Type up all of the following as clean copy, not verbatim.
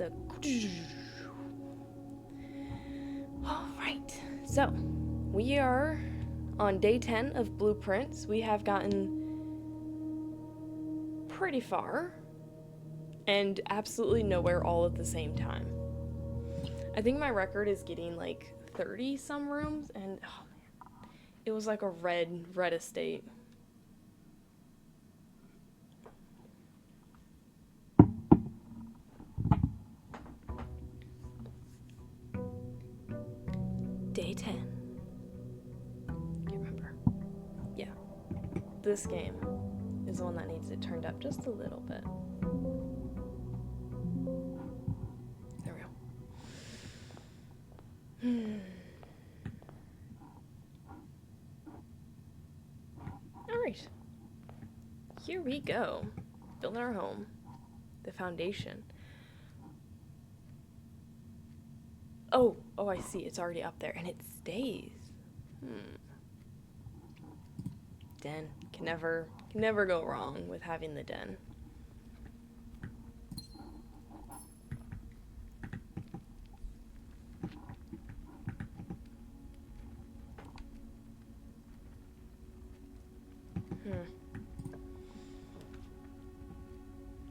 the... Alright, so we are on day 10 of Blueprints. We have gotten pretty far and absolutely nowhere all at the same time. I think my record is getting like 30 some rooms, and oh man, it was like a red estate. Day 10. Can't remember. Yeah. This game is the one that needs it turned up just a little bit. There we go. Alright. Here we go. Building our home. The foundation. Oh, I see. It's already up there, and it stays. Den. Can never go wrong with having the den.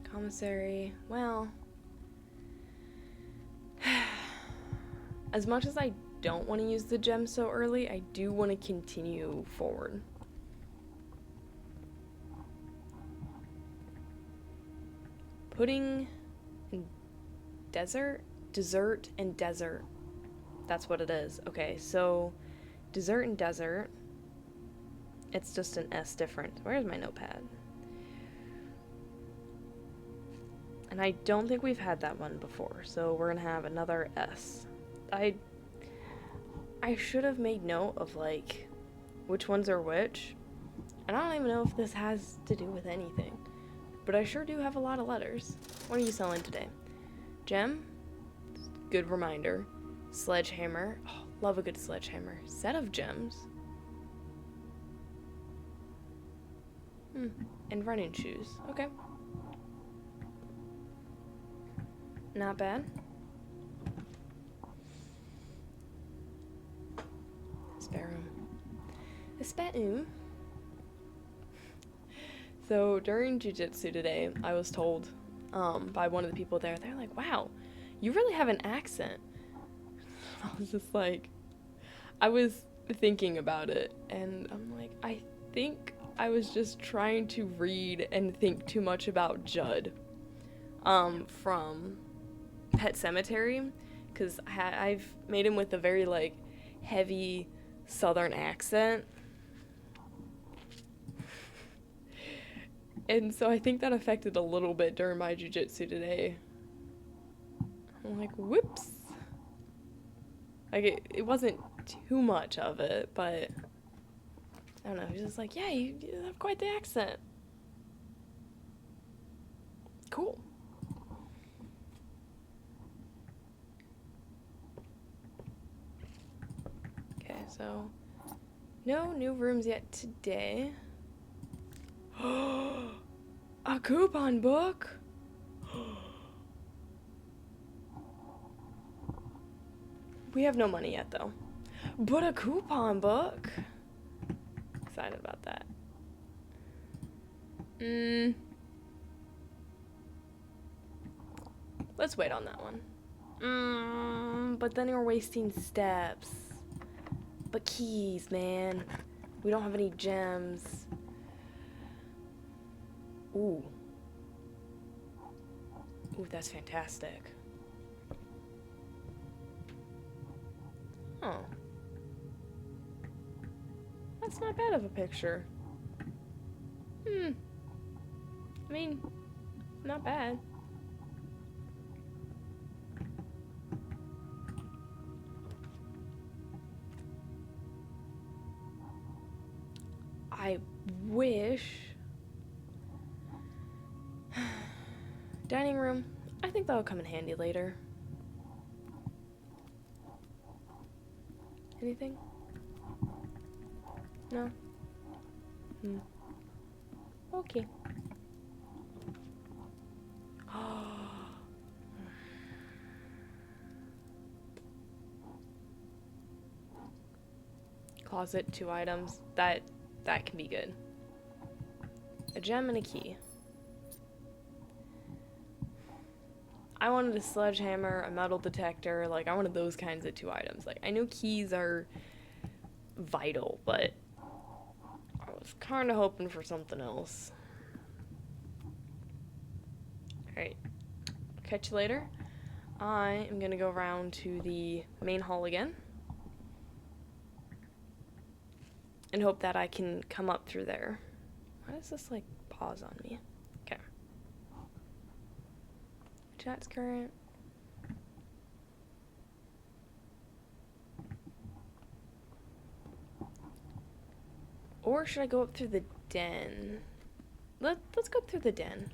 Commissary. Well, as much as I don't want to use the gem so early, I do want to continue forward. Pudding and dessert and desert. That's what it is. Okay, so dessert and desert. It's just an S difference. Where's my notepad? And I don't think we've had that one before, so we're gonna have another S. I should have made note of, like, which ones are which. And I don't even know if this has to do with anything. But I sure do have a lot of letters. What are you selling today? Gem? Good reminder. Sledgehammer. Oh, love a good sledgehammer. Set of gems. And running shoes. Okay. Not bad. Spare room. A spare room. So during jiu-jitsu today, I was told by one of the people there, they're like, wow, you really have an accent. I was just like, I was thinking about it, and I'm like, I think I was just trying to read and think too much about Judd from Pet Sematary, because I've made him with a very, like, heavy southern accent. And so I think that affected a little bit during my jiu-jitsu today. I'm like, whoops. Like, it wasn't too much of it, but I don't know. He's just like, yeah, you have quite the accent. Cool. Okay, so no new rooms yet today. A coupon book? We have no money yet, though. But a coupon book? Excited about that. Let's wait on that one. But then we're wasting steps. But keys, man. We don't have any gems. Ooh. Ooh, that's fantastic. Oh. That's not bad of a picture. I mean, not bad. I wish... Dining room. I think that'll come in handy later. Anything? No? Okay. closet, 2 items. That can be good. A gem and a key. I wanted a sledgehammer, a metal detector, like I wanted those kinds of 2 items. Like I know keys are vital, but I was kind of hoping for something else. Alright, catch you later. I am gonna go around to the main hall again and hope that I can come up through there. Why does this like pause on me? Okay. Chat's current. Or should I go up through the den? Let's go up through the den.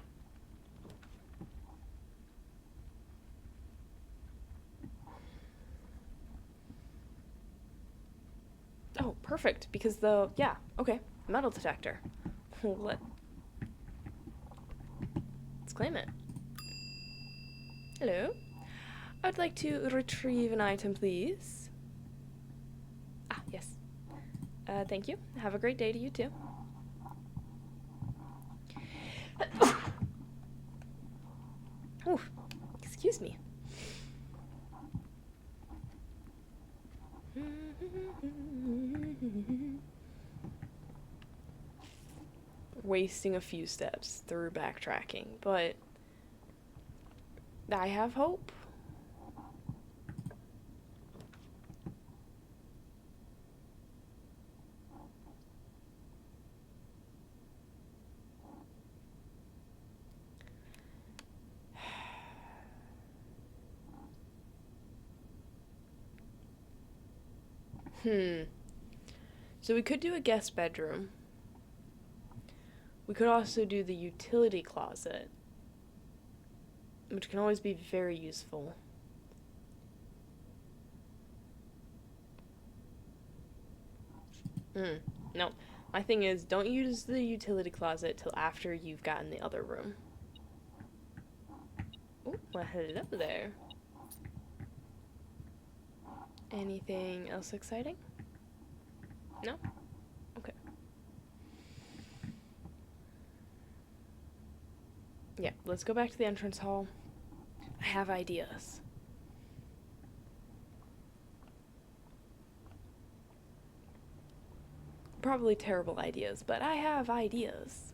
Oh, perfect, because okay, metal detector. Let's claim it. Hello. I'd like to retrieve an item, please. Ah, yes. Thank you. Have a great day to you, too. Oof. Excuse me. Wasting a few steps through backtracking, but I have hope. So we could do a guest bedroom. We could also do the utility closet, which can always be very useful. No. My thing is, don't use the utility closet till after you've gotten the other room. Oh, well, hello there. Anything else exciting? No? Okay. Yeah, let's go back to the entrance hall. I have ideas. Probably terrible ideas, but I have ideas.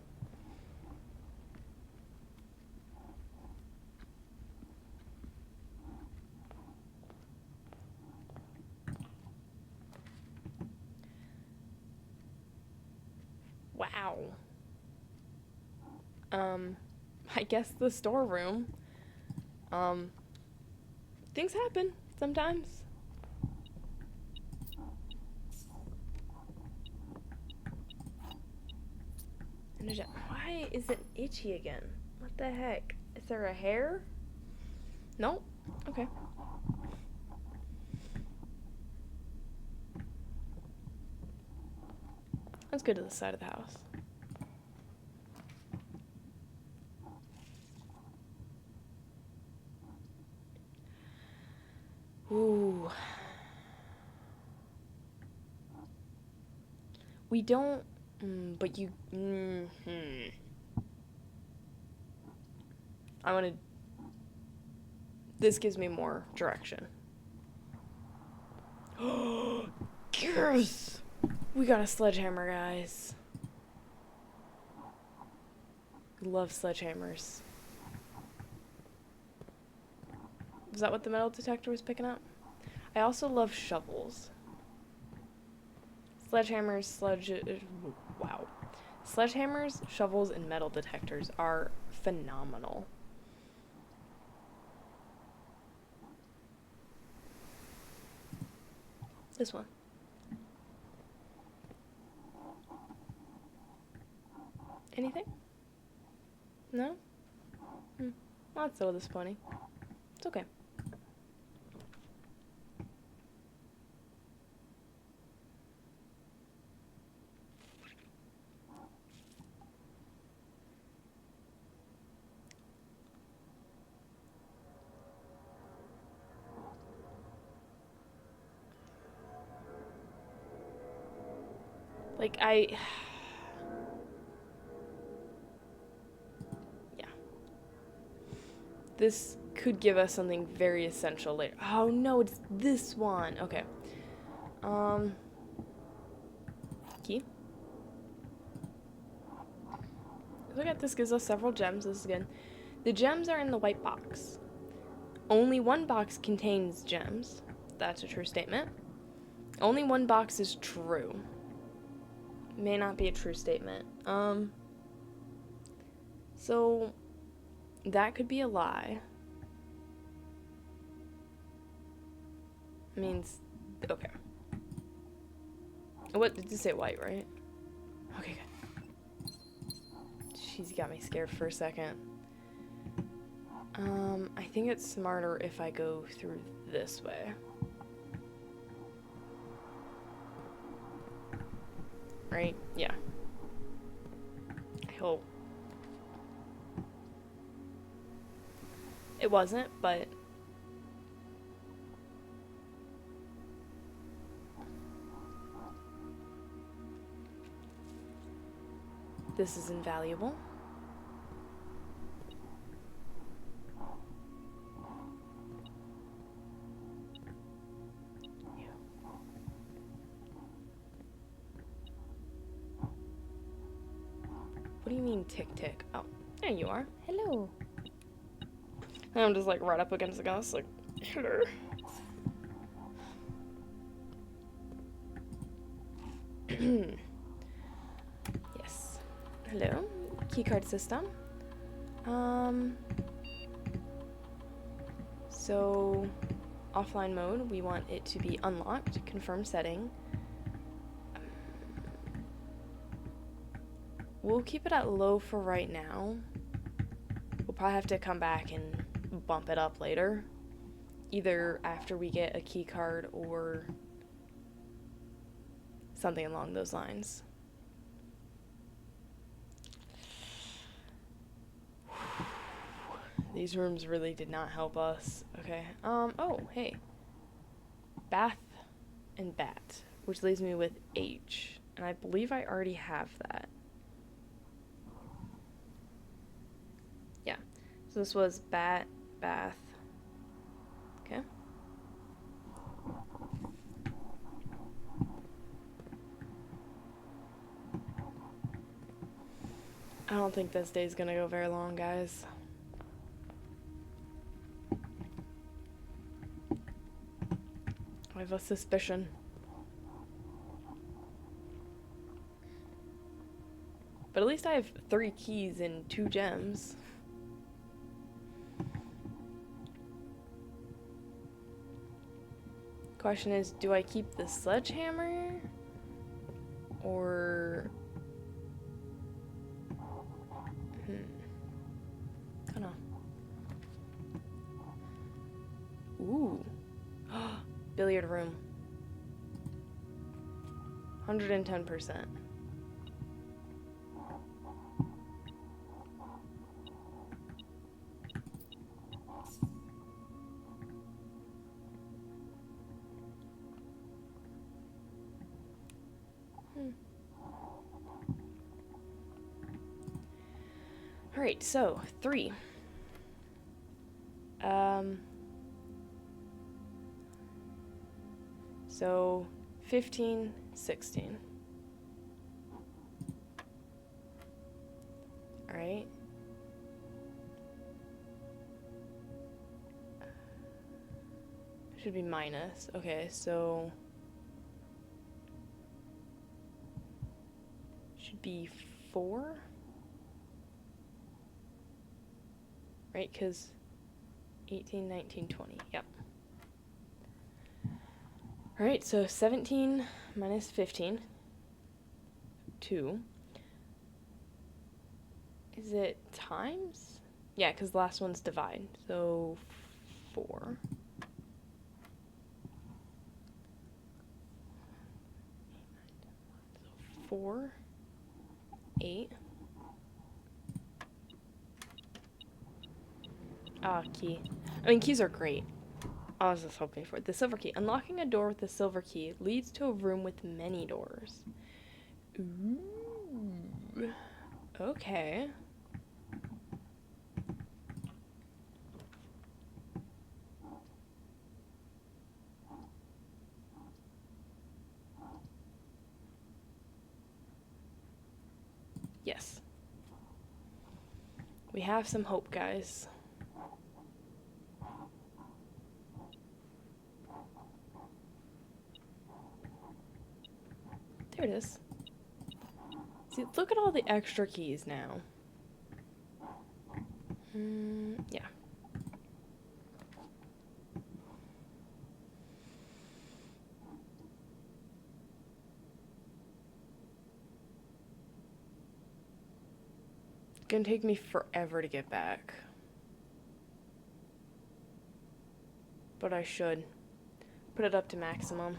Wow. I guess the storeroom. Things happen sometimes. Why is it itchy again? What the heck? Is there a hair? Nope. Okay. Let's go to the side of the house. Ooh. We don't, but you, I want to, this gives me more direction. Yes! We got a sledgehammer, guys. Love sledgehammers. Is that what the metal detector was picking up? I also love shovels. Sledgehammers, wow. Sledgehammers, shovels, and metal detectors are phenomenal. This one. Anything? No? Well, that's so disappointing. It's okay. Like, yeah. This could give us something very essential later. Oh no, it's this one. Okay. Key. Look at this, gives us several gems. This is good. The gems are in the white box. Only one box contains gems. That's a true statement. Only one box is true. May not be a true statement. So that could be a lie. Means, okay. What did you say? White, right? Okay, good. She's got me scared for a second. I think it's smarter if I go through this way. Right? Yeah. I hope. It wasn't, but this is invaluable. What do you mean tick tick? Oh, there you are. Hello. And I'm just like right up against the glass, like, hello. Yes. Hello. Keycard system. So offline mode, we want it to be unlocked. Confirm setting. We'll keep it at low for right now. We'll probably have to come back and bump it up later. Either after we get a key card or something along those lines. These rooms really did not help us. Okay. Oh, hey. Bath and bat, which leaves me with H. And I believe I already have that. Yeah. So this was bat, bath. Okay. I don't think this day's gonna go very long, guys. I have a suspicion. But at least I have 3 keys and 2 gems. Question is, do I keep the sledgehammer? Or... I don't know. Ooh. Billiard room. 110%. Alright, so 3. So 15, 16. Alright. Should be minus. Okay, so should be 4. Right, because 18, 19, 20. Yep. Alright, so 17 minus 15. 2. Is it times? Yeah, because the last one's divide. So 4. So 4. 8. Ah, key. I mean, keys are great. I was just hoping for it. The silver key. Unlocking a door with the silver key leads to a room with many doors. Ooh. Okay. Yes. We have some hope, guys. There it is. See, look at all the extra keys now. Yeah. It's gonna take me forever to get back. But I should. Put it up to maximum.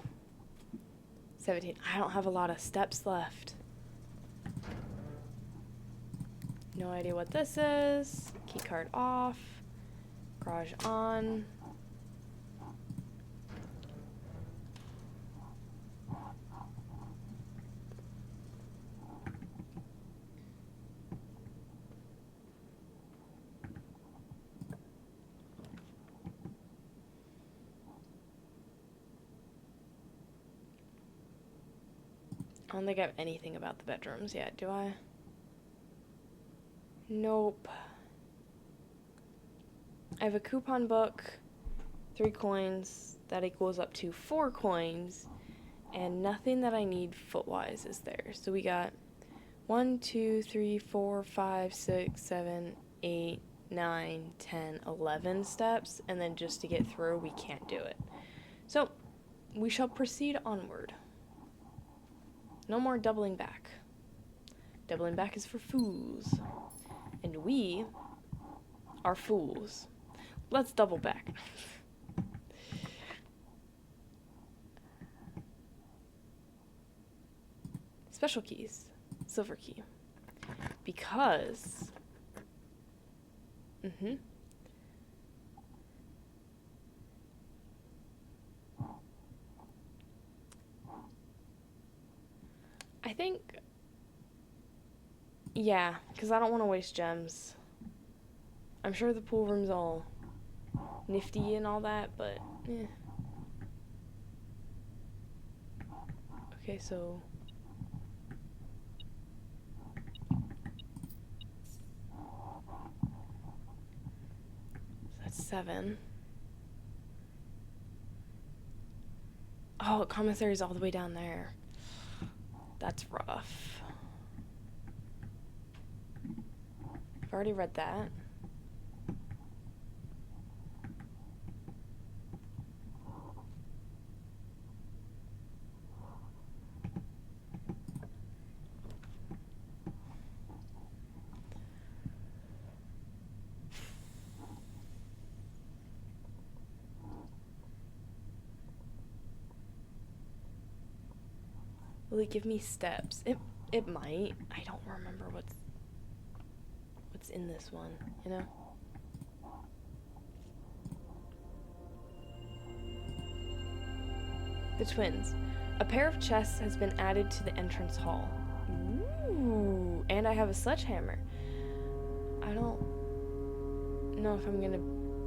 17. I don't have a lot of steps left. No idea what this is. Keycard off. Garage on. I don't think I have anything about the bedrooms yet, do I? Nope. I have a coupon book, 3 coins, that equals up to 4 coins, and nothing that I need footwise is there. So we got 1, 2, 3, 4, 5, 6, 7, 8, 9, 10, 11 steps, and then just to get through, we can't do it. So, we shall proceed onward. No more doubling back. Doubling back is for fools. And we are fools. Let's double back. Special keys. Silver key. Because... I think... Yeah, because I don't want to waste gems. I'm sure the pool room's all nifty and all that, but eh. Okay, so... That's 7. Oh, commissary's all the way down there. That's rough. I've already read that. Will it give me steps? It might. I don't remember what's in this one, you know? The twins. A pair of chests has been added to the entrance hall. Ooh, and I have a sledgehammer. I don't know if I'm gonna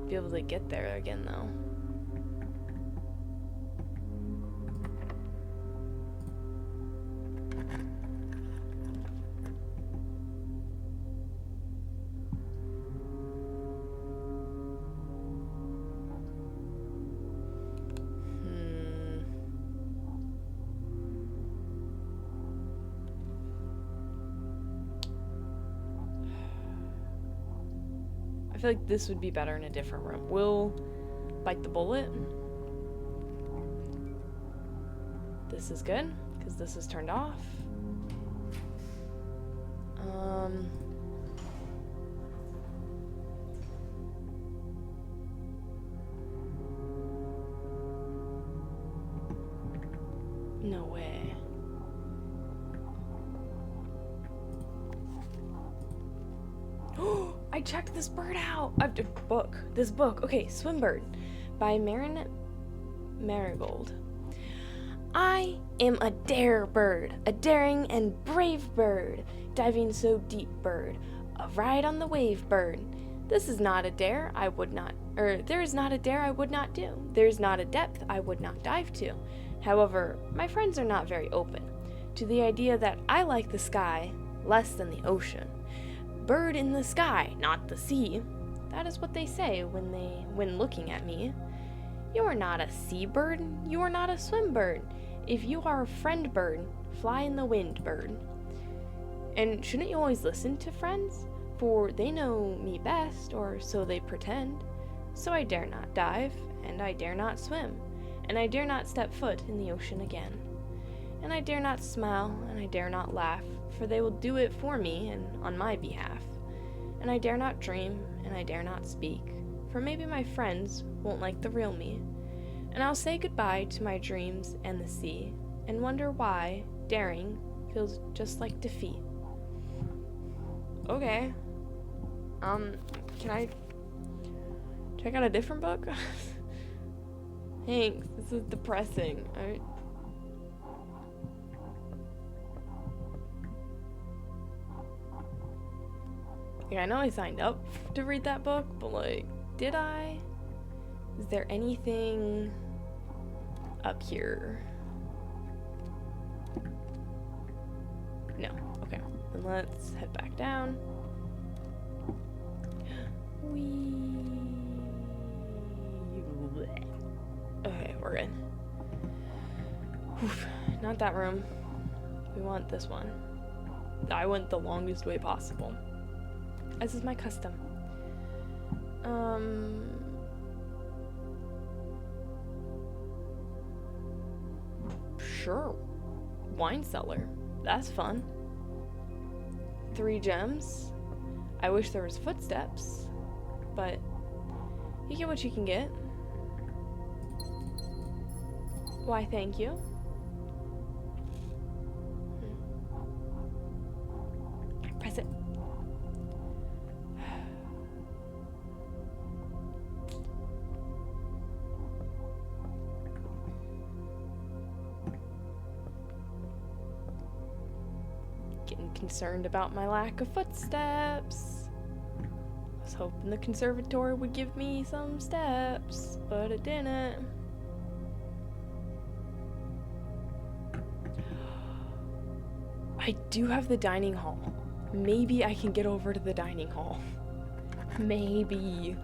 be able to get there again, though. I feel like this would be better in a different room. We'll bite the bullet. This is good, because this is turned off. No way. I checked this bird out. This book. Okay, Swimbird by Marin Marigold. I am a dare bird, a daring and brave bird, diving so deep bird, a ride on the wave bird. This is not a dare I would not, there is not a dare I would not do. There is not a depth I would not dive to. However, my friends are not very open to the idea that I like the sky less than the ocean. Bird in the sky, not the sea. That is what they say when looking at me. You are not a seabird, you are not a swim bird. If you are a friend bird, fly in the wind bird. And shouldn't you always listen to friends? For they know me best, or so they pretend. So I dare not dive, and I dare not swim, and I dare not step foot in the ocean again. And I dare not smile, and I dare not laugh, for they will do it for me and on my behalf. And I dare not dream, and I dare not speak, for maybe my friends won't like the real me. And I'll say goodbye to my dreams and the sea, and wonder why daring feels just like defeat. Okay. Can I check out a different book? Thanks, this is depressing. I know I signed up to read that book, but like, did I? Is there anything up here? No. Okay. Then let's head back down. Okay, we're good. Oof, not that room. We want this one. I went the longest way possible, as is my custom. Sure. Wine cellar. That's fun. 3 gems. I wish there was footsteps, but you get what you can get. Why, thank you. Press it. Getting concerned about my lack of footsteps. I was hoping the conservatory would give me some steps, but it didn't. I do have the dining hall. Maybe I can get over to the dining hall. Maybe.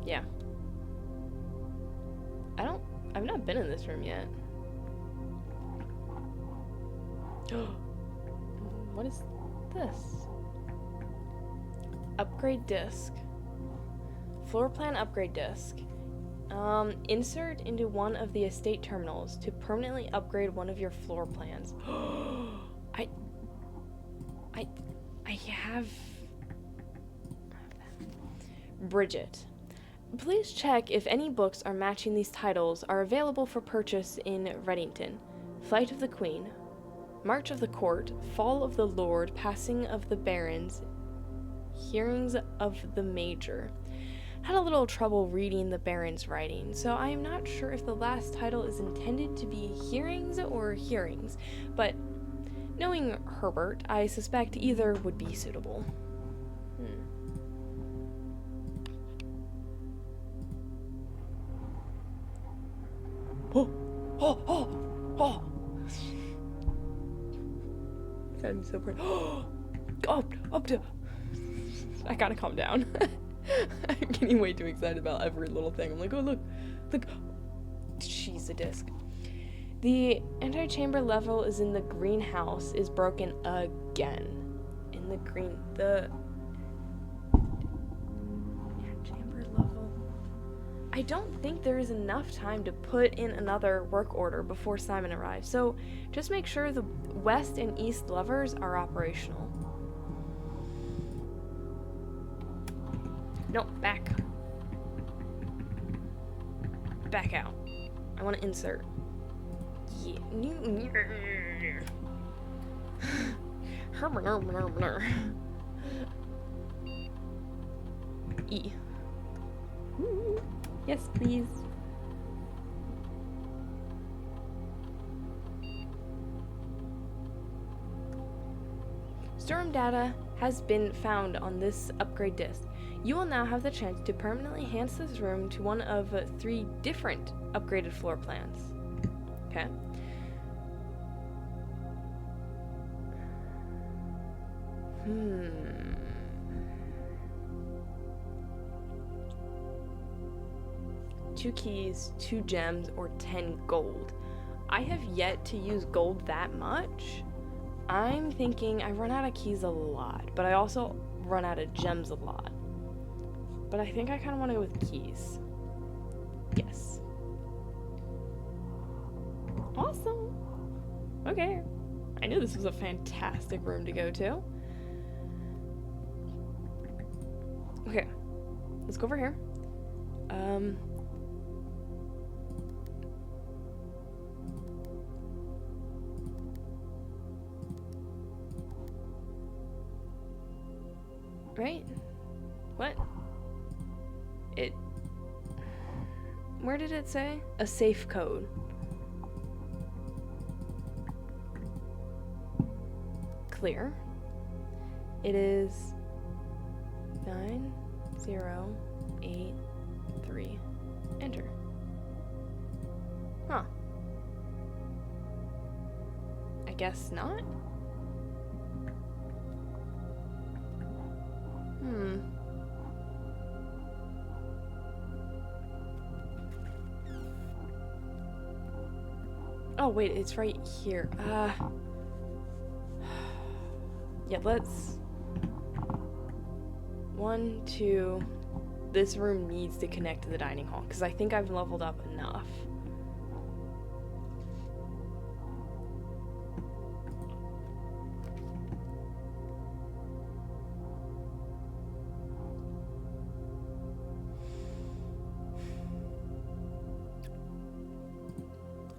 Yeah. I've not been in this room yet. What is this? Upgrade disc. Floor plan upgrade disc. Insert into one of the estate terminals to permanently upgrade one of your floor plans. I have Bridget. Please check if any books are matching these titles are available for purchase in Reddington. Flight of the Queen, March of the Court, Fall of the Lord, Passing of the Barons, Hearings of the Major. Had a little trouble reading the Baron's writing, so I am not sure if the last title is intended to be Hearings or Hearings, but knowing Herbert, I suspect either would be suitable. Oh! I'm so pretty. Up to. I gotta calm down. I'm getting way too excited about every little thing. I'm like, oh look. She's a disc. The antechamber level is in the greenhouse is broken again. In the antechamber level. I don't think there is enough time to put in another work order before Simon arrives, so just make sure the west and east levers are operational. No, back. Back out. I want to insert. Yeah. E. Yes, please. Storm data has been found on this upgrade disk. You will now have the chance to permanently enhance this room to one of 3 different upgraded floor plans. Okay. Two keys, 2 gems, or 10 gold. I have yet to use gold that much. I'm thinking I run out of keys a lot, but I also run out of gems a lot. But I think I kind of want to go with keys. Yes. Awesome. Okay. I knew this was a fantastic room to go to. Okay. Let's go over here. Right? What? Where did it say? A safe code. Clear. It is 9083. Enter. Huh. I guess not? Oh, wait, it's right here. Yeah, let's... 1, 2... This room needs to connect to the dining hall, because I think I've leveled up enough.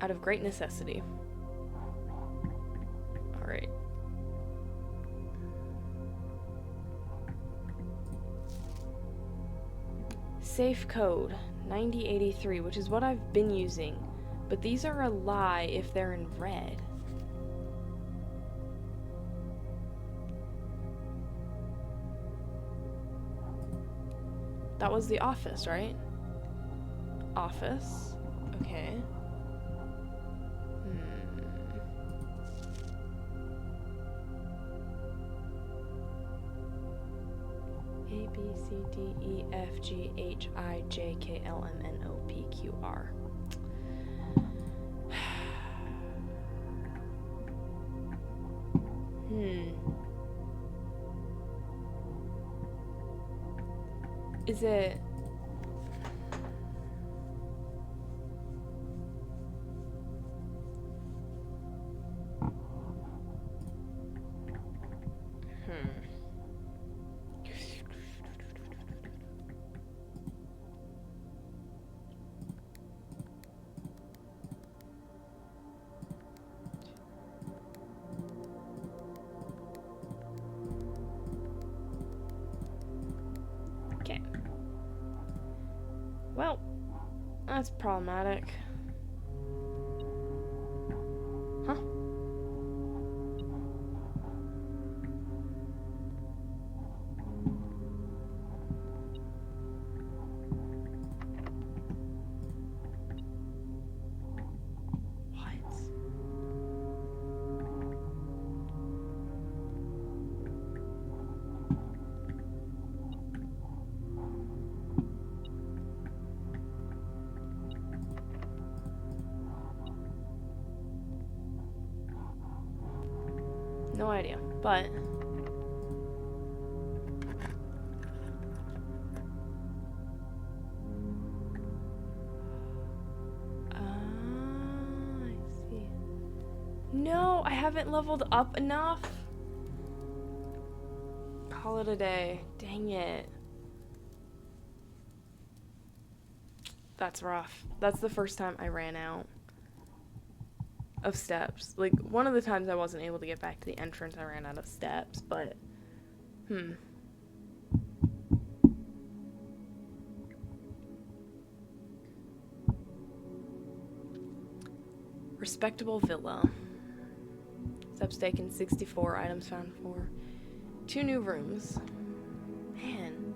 Out of great necessity. Alright. Safe code 9083, which is what I've been using, but these are a lie if they're in red. That was the office, right? Office. Okay. A, B, C, D, E, F, G, H, I, J, K, L, M, N, O, P, Q, R. Is it... Okay. Well, that's problematic. Huh? No idea, but... I see. No, I haven't leveled up enough. Call it a day. Dang it. That's rough. That's the first time I ran out of steps. Like, one of the times I wasn't able to get back to the entrance, I ran out of steps, but, Respectable villa. Steps taken 64, items found 4. 2 new rooms. Man.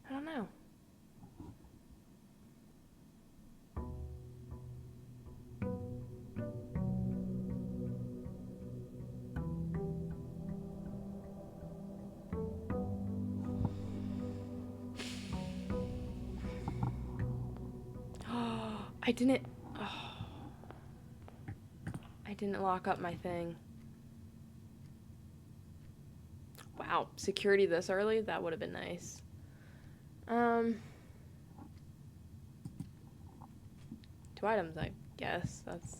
I don't know. I didn't lock up my thing. Wow, security this early? That would have been nice. 2 items, I guess. That's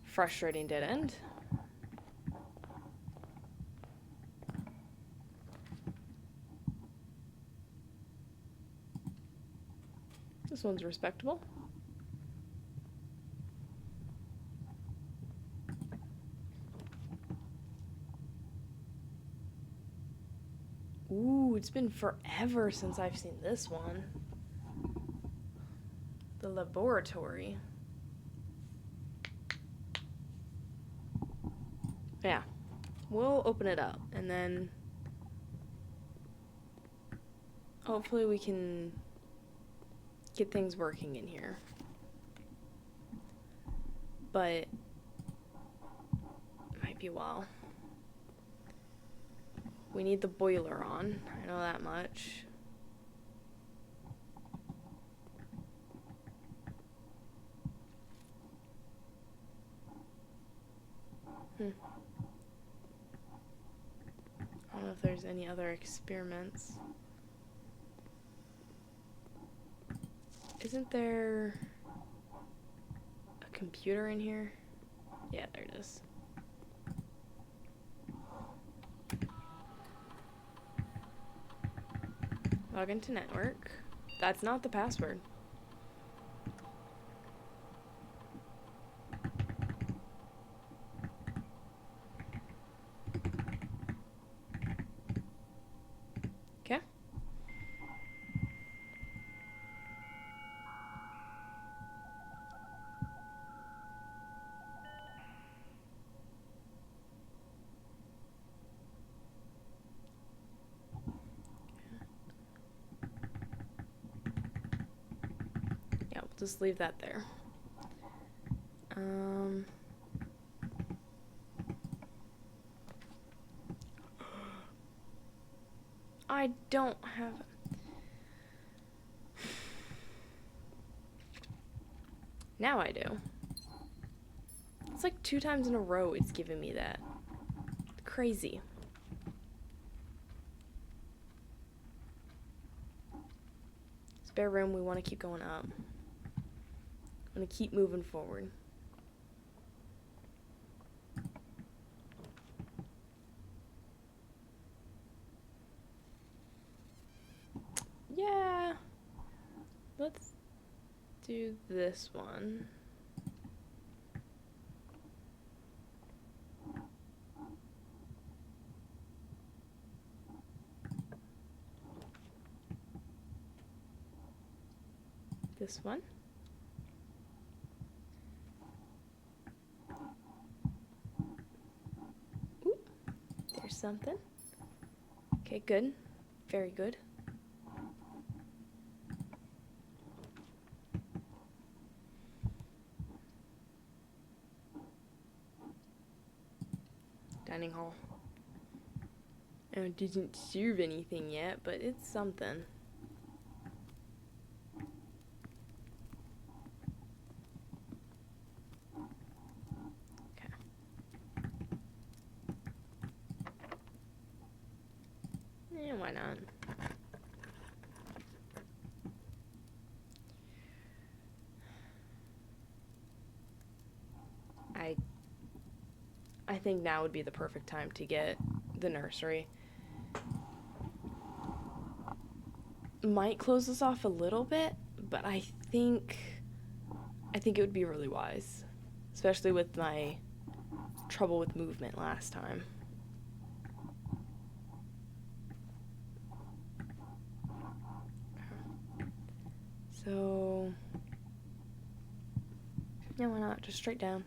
frustrating dead end. This one's respectable. Ooh, it's been forever since I've seen this one. The laboratory. Yeah. We'll open it up, and then hopefully we can get things working in here. But it might be a while. We need the boiler on. I know that much. I don't know if there's any other experiments. Isn't there a computer in here? Yeah, there it is. Log into network. That's not the password. Okay. Yeah, we'll just leave that there. I don't have... Now I do. It's like 2 times in a row it's giving me that. Crazy. Spare room, we want to keep going up. I'm going to keep moving forward. Yeah. Let's do this one. This one. Ooh, there's something. Okay, good. Very good. Dining hall. It doesn't serve anything yet, but it's something. Okay. Yeah, why not? I think now would be the perfect time to get the nursery. might close this off a little bit, but I think it would be really wise, especially with my trouble with movement last time. So, yeah, why not? Just straight down.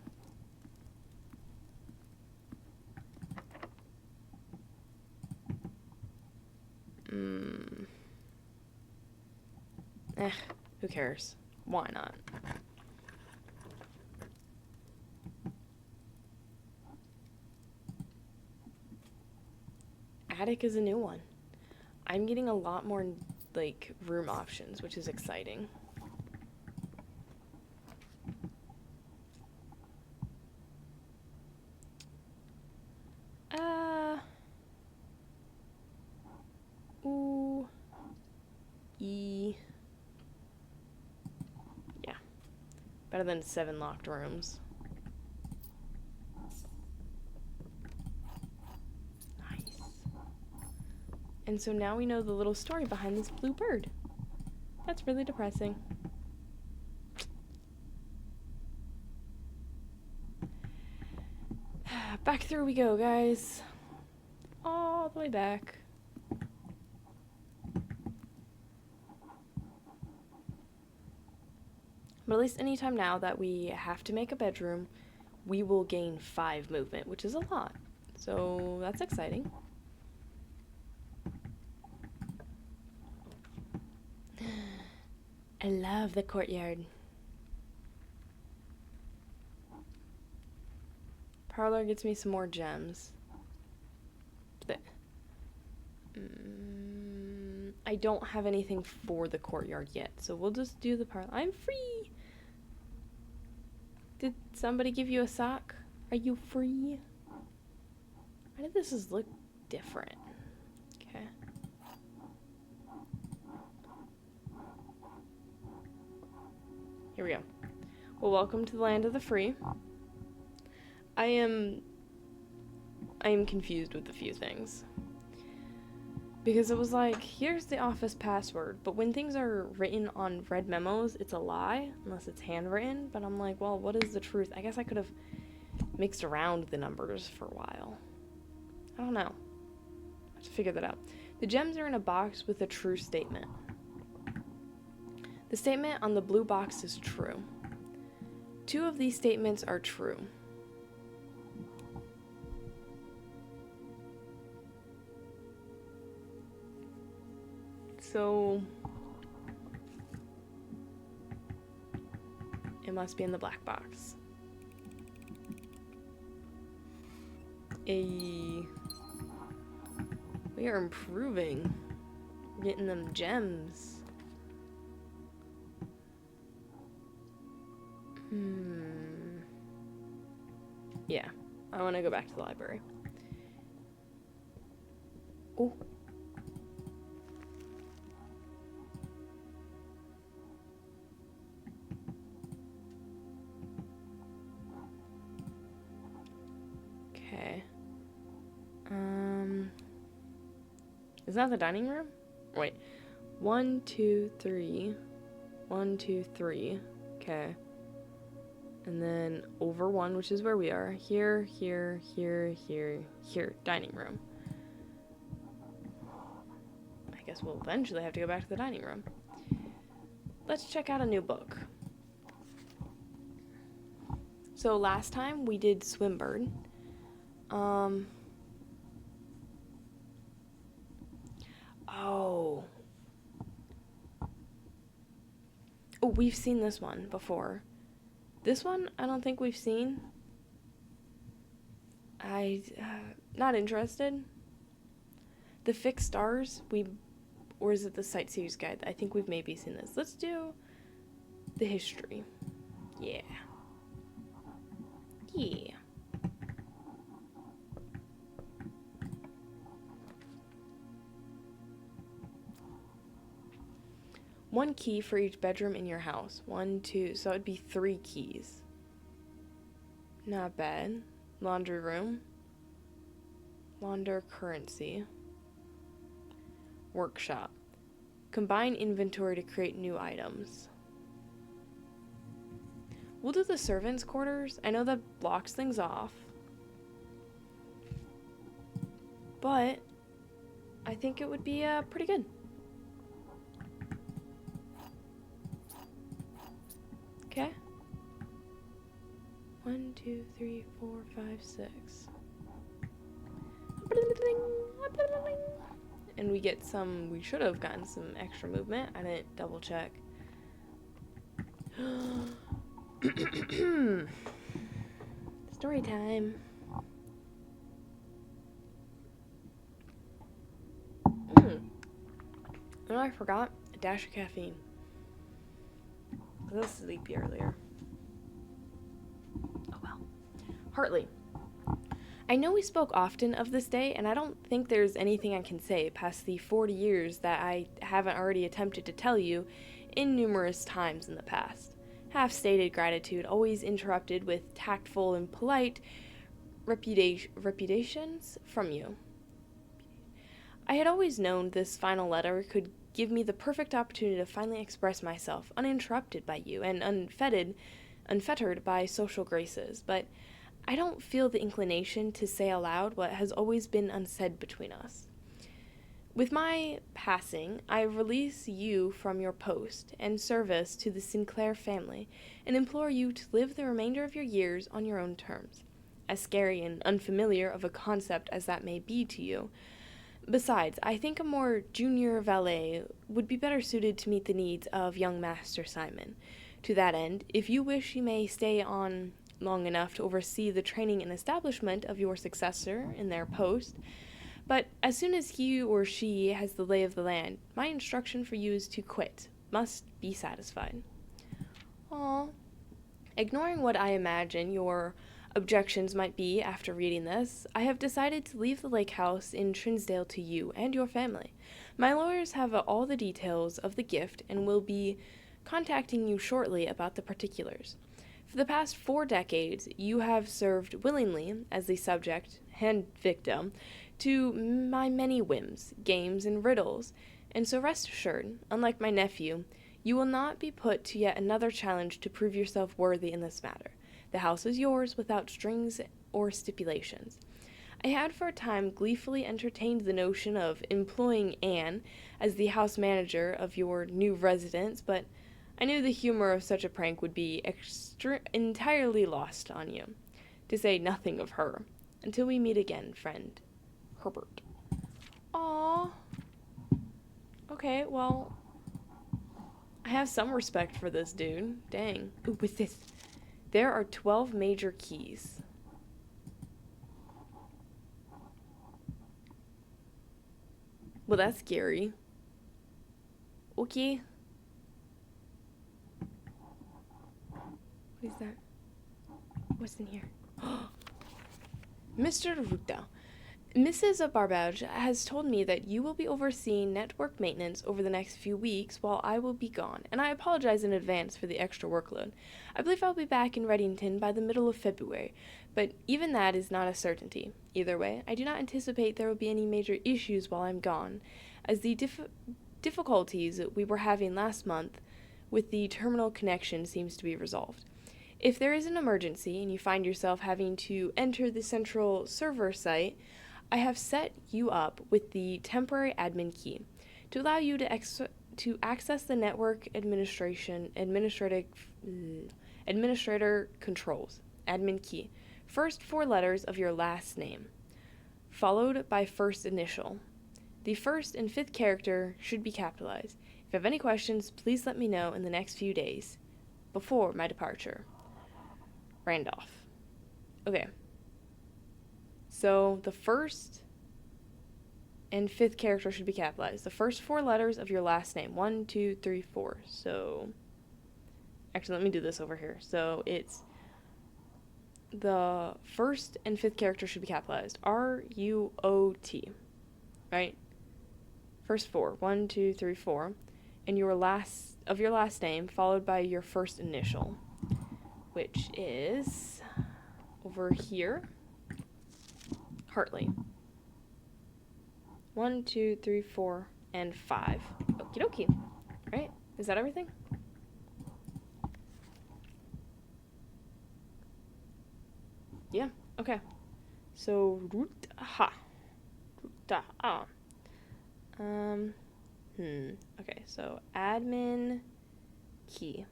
Who cares? Why not? Attic is a new one. I'm getting a lot more, like, room options, which is exciting. Ooh. E. Yeah. Better than 7 locked rooms. Nice. And so now we know the little story behind this blue bird. That's really depressing. Back through we go, guys. All the way back. But at least anytime now that we have to make a bedroom, we will gain 5 movement, which is a lot. So that's exciting. I love the courtyard. Parlor gets me some more gems. I don't have anything for the courtyard yet, so we'll just do the parlor. I'm free! Did somebody give you a sock? Are you free? Why did this look different? Okay. Here we go. Well, welcome to the land of the free. I am confused with a few things. Because it was like, here's the office password, but when things are written on red memos, it's a lie, unless it's handwritten. But I'm like, well, what is the truth? I guess I could have mixed around the numbers for a while. I don't know. I have to figure that out. The gems are in a box with a true statement. The statement on the blue box is true. 2 of these statements are true. So it must be in the black box. We are improving. We're getting them gems. Yeah, I want to go back to the library. Oh. Okay. Is that the dining room? Wait. 1, 2, 3. 1, 2, 3. Okay. And then over 1, which is where we are. Here, here, here, here, here. Dining room. I guess we'll eventually have to go back to the dining room. Let's check out a new book. So last time we did Swimbird. Oh, we've seen this one before. This one, I don't think we've seen. Not interested. The Fixed Stars, or is it the Sightseer's Guide? I think we've maybe seen this. Let's do the history. Yeah. Yeah. One key for each bedroom in your house. 1, 2, so that would be 3 keys. Not bad. Laundry room. Launder currency. Workshop. Combine inventory to create new items. We'll do the servants' quarters. I know that blocks things off. But I think it would be pretty good. Okay. 1, 2, 3, 4, 5, 6. And we get some, we should have gotten some extra movement. I didn't double check. Story time. Oh, I forgot a dash of caffeine. I was sleepy earlier. Oh well. Hartley. I know we spoke often of this day, and I don't think there's anything I can say past the 40 years that I haven't already attempted to tell you in numerous times in the past. Half-stated gratitude, always interrupted with tactful and polite reputations from you. I had always known this final letter could give me the perfect opportunity to finally express myself, uninterrupted by you and unfettered by social graces, but I don't feel the inclination to say aloud what has always been unsaid between us. With my passing, I release you from your post and service to the Sinclair family and implore you to live the remainder of your years on your own terms, as scary and unfamiliar of a concept as that may be to you. Besides, I think a more junior valet would be better suited to meet the needs of young Master Simon. To that end, if you wish, you may stay on long enough to oversee the training and establishment of your successor in their post, but as soon as he or she has the lay of the land, my instruction for you is to quit. Must be satisfied. Aw. Ignoring what I imagine your objections might be after reading this, I have decided to leave the lake house in Trinsdale to you and your family. My lawyers have all the details of the gift and will be contacting you shortly about the particulars. For the past 4 decades, you have served willingly as the subject and victim to my many whims, games, and riddles, and so rest assured, unlike my nephew, you will not be put to yet another challenge to prove yourself worthy in this matter. The house is yours without strings or stipulations. I had for a time gleefully entertained the notion of employing Anne as the house manager of your new residence, but I knew the humor of such a prank would be entirely lost on you, to say nothing of her. Until we meet again, friend. Herbert. Aww. Okay, well, I have some respect for this dude. Dang. Ooh, what's this? There are 12 major keys. Well, that's scary. Okay. What is that? What's in here? Mr. Ruta, Mrs. Barbage has told me that you will be overseeing network maintenance over the next few weeks while I will be gone, and I apologize in advance for the extra workload. I believe I'll be back in Reddington by the middle of February, but even that is not a certainty. Either way, I do not anticipate there will be any major issues while I'm gone, as the difficulties we were having last month with the terminal connection seems to be resolved. If there is an emergency and you find yourself having to enter the central server site, I have set you up with the temporary admin key to allow you to access the network administrator controls. Admin key. First 4 letters of your last name, followed by first initial. The first and 5th character should be capitalized. If you have any questions, please let me know in the next few days, before my departure. Randolph. Okay. So the first and 5th character should be capitalized. The first 4 letters of your last name. 1, 2, 3, 4. So, actually, let me do this over here. So it's the first and 5th character should be capitalized. R-U-O-T. Right? First 4. 1, 2, 3, 4. And your last name followed by your first initial, which is over here. Hartley. 1, 2, 3, 4, and 5. Okie dokie. Alright, is that everything? Yeah, okay. So, root, aha. Root, ah. Okay, so admin key.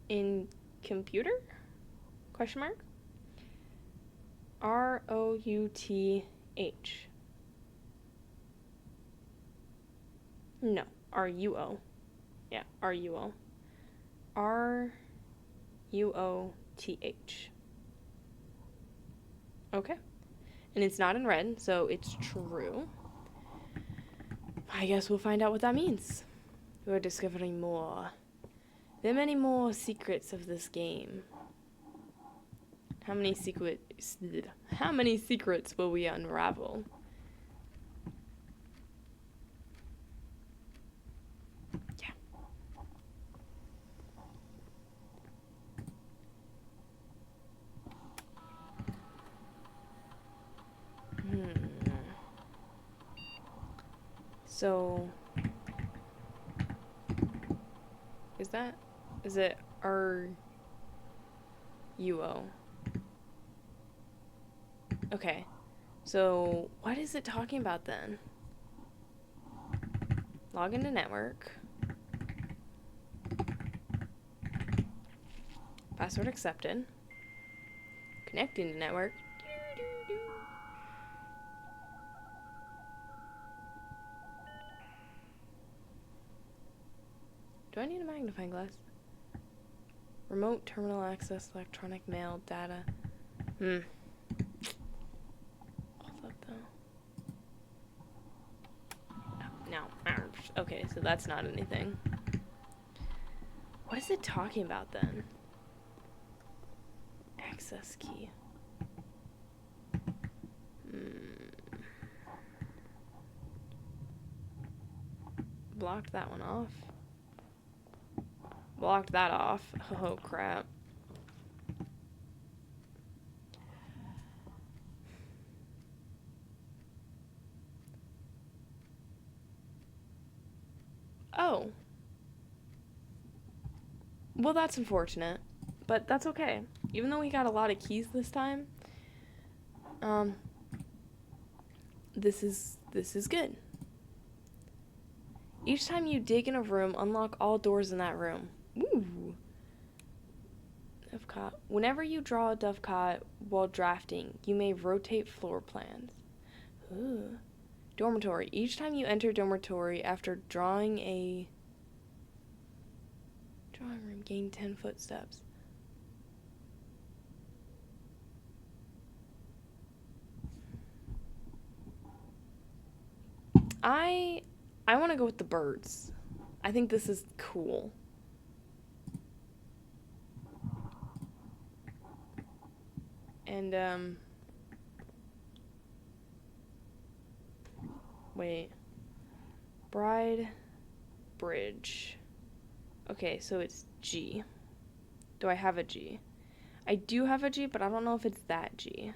In computer? Question mark? ROUTH. No, RUO. Yeah, RUO. RUOTH. Okay. And it's not in red, so it's true. I guess we'll find out what that means. We're discovering more. There are many more secrets of this game. How many secrets will we unravel? Yeah. So, is it RUO? Okay. So, what is it talking about then? Log into network. Password accepted. Connecting to network. Do I need a magnifying glass? Remote terminal access, electronic mail, data. Hold up though. No. Okay, so that's not anything. What is it talking about then? Access key. Blocked that one off. Blocked that off. Oh, crap. Oh. Well, that's unfortunate. But that's okay. Even though we got a lot of keys this time, this is good. Each time you dig in a room, unlock all doors in that room. Ooh. Dovecot. Whenever you draw a dovecot while drafting, you may rotate floor plans. Ooh. Dormitory. Each time you enter dormitory after drawing a drawing room, gain 10 footsteps. I want to go with the birds. I think this is cool. And wait. Bride Bridge. Okay, so it's G. Do I have a G? I do have a G, but I don't know if it's that G.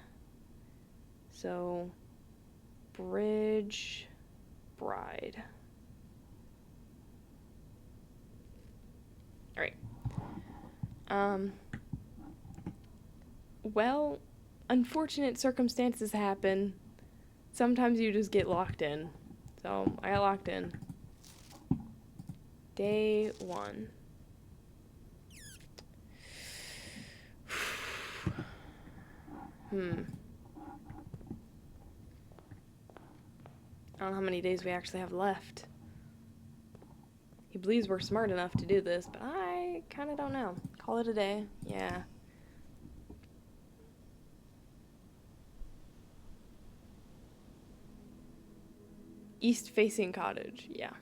So, Bridge, Bride. Alright. Well, unfortunate circumstances happen. Sometimes you just get locked in. So, I got locked in. Day 1. I don't know how many days we actually have left. He believes we're smart enough to do this, but I kind of don't know. Call it a day. Yeah. East-facing cottage. Yeah.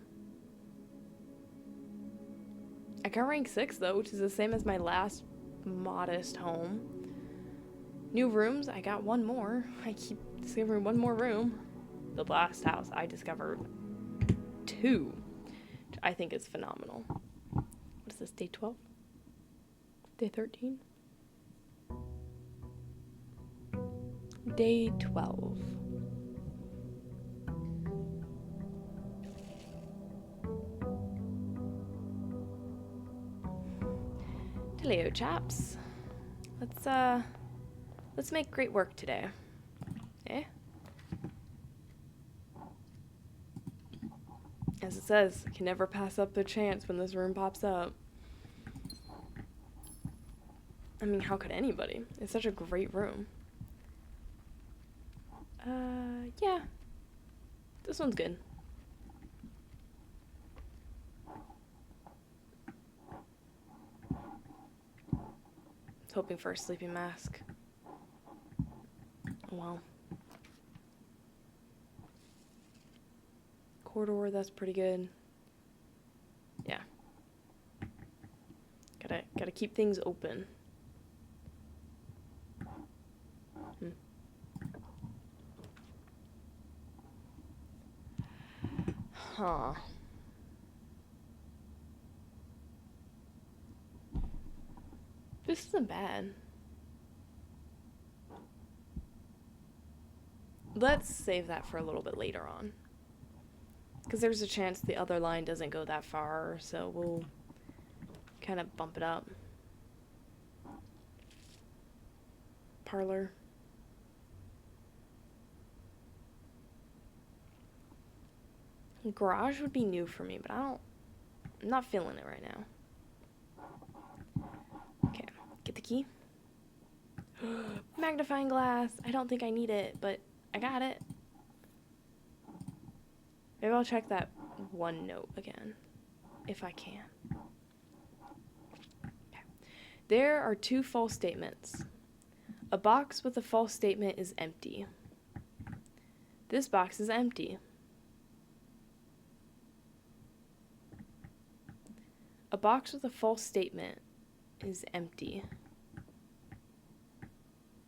I got rank 6, though, which is the same as my last modest home. New rooms. I got one more. I keep discovering one more room. The last house, I discovered 2. Which I think is phenomenal. What is this, day 12? Day 13? Day 12. Hello, chaps. Let's make great work today. Eh? As it says, can never pass up the chance when this room pops up. I mean, how could anybody? It's such a great room. Yeah. This one's good. I was hoping for a sleeping mask. Oh well. Corridor, that's pretty good. Yeah. Gotta keep things open. Huh. This isn't bad. Let's save that for a little bit later on. Because there's a chance the other line doesn't go that far, so we'll kind of bump it up. Parlor. Garage would be new for me, but I'm not feeling it right now. Okay, get the key. Magnifying glass. I don't think I need it, but I got it. Maybe I'll check that one note again, if I can. Okay. There are 2 false statements. A box with a false statement is empty. This box is empty. A box with a false statement is empty.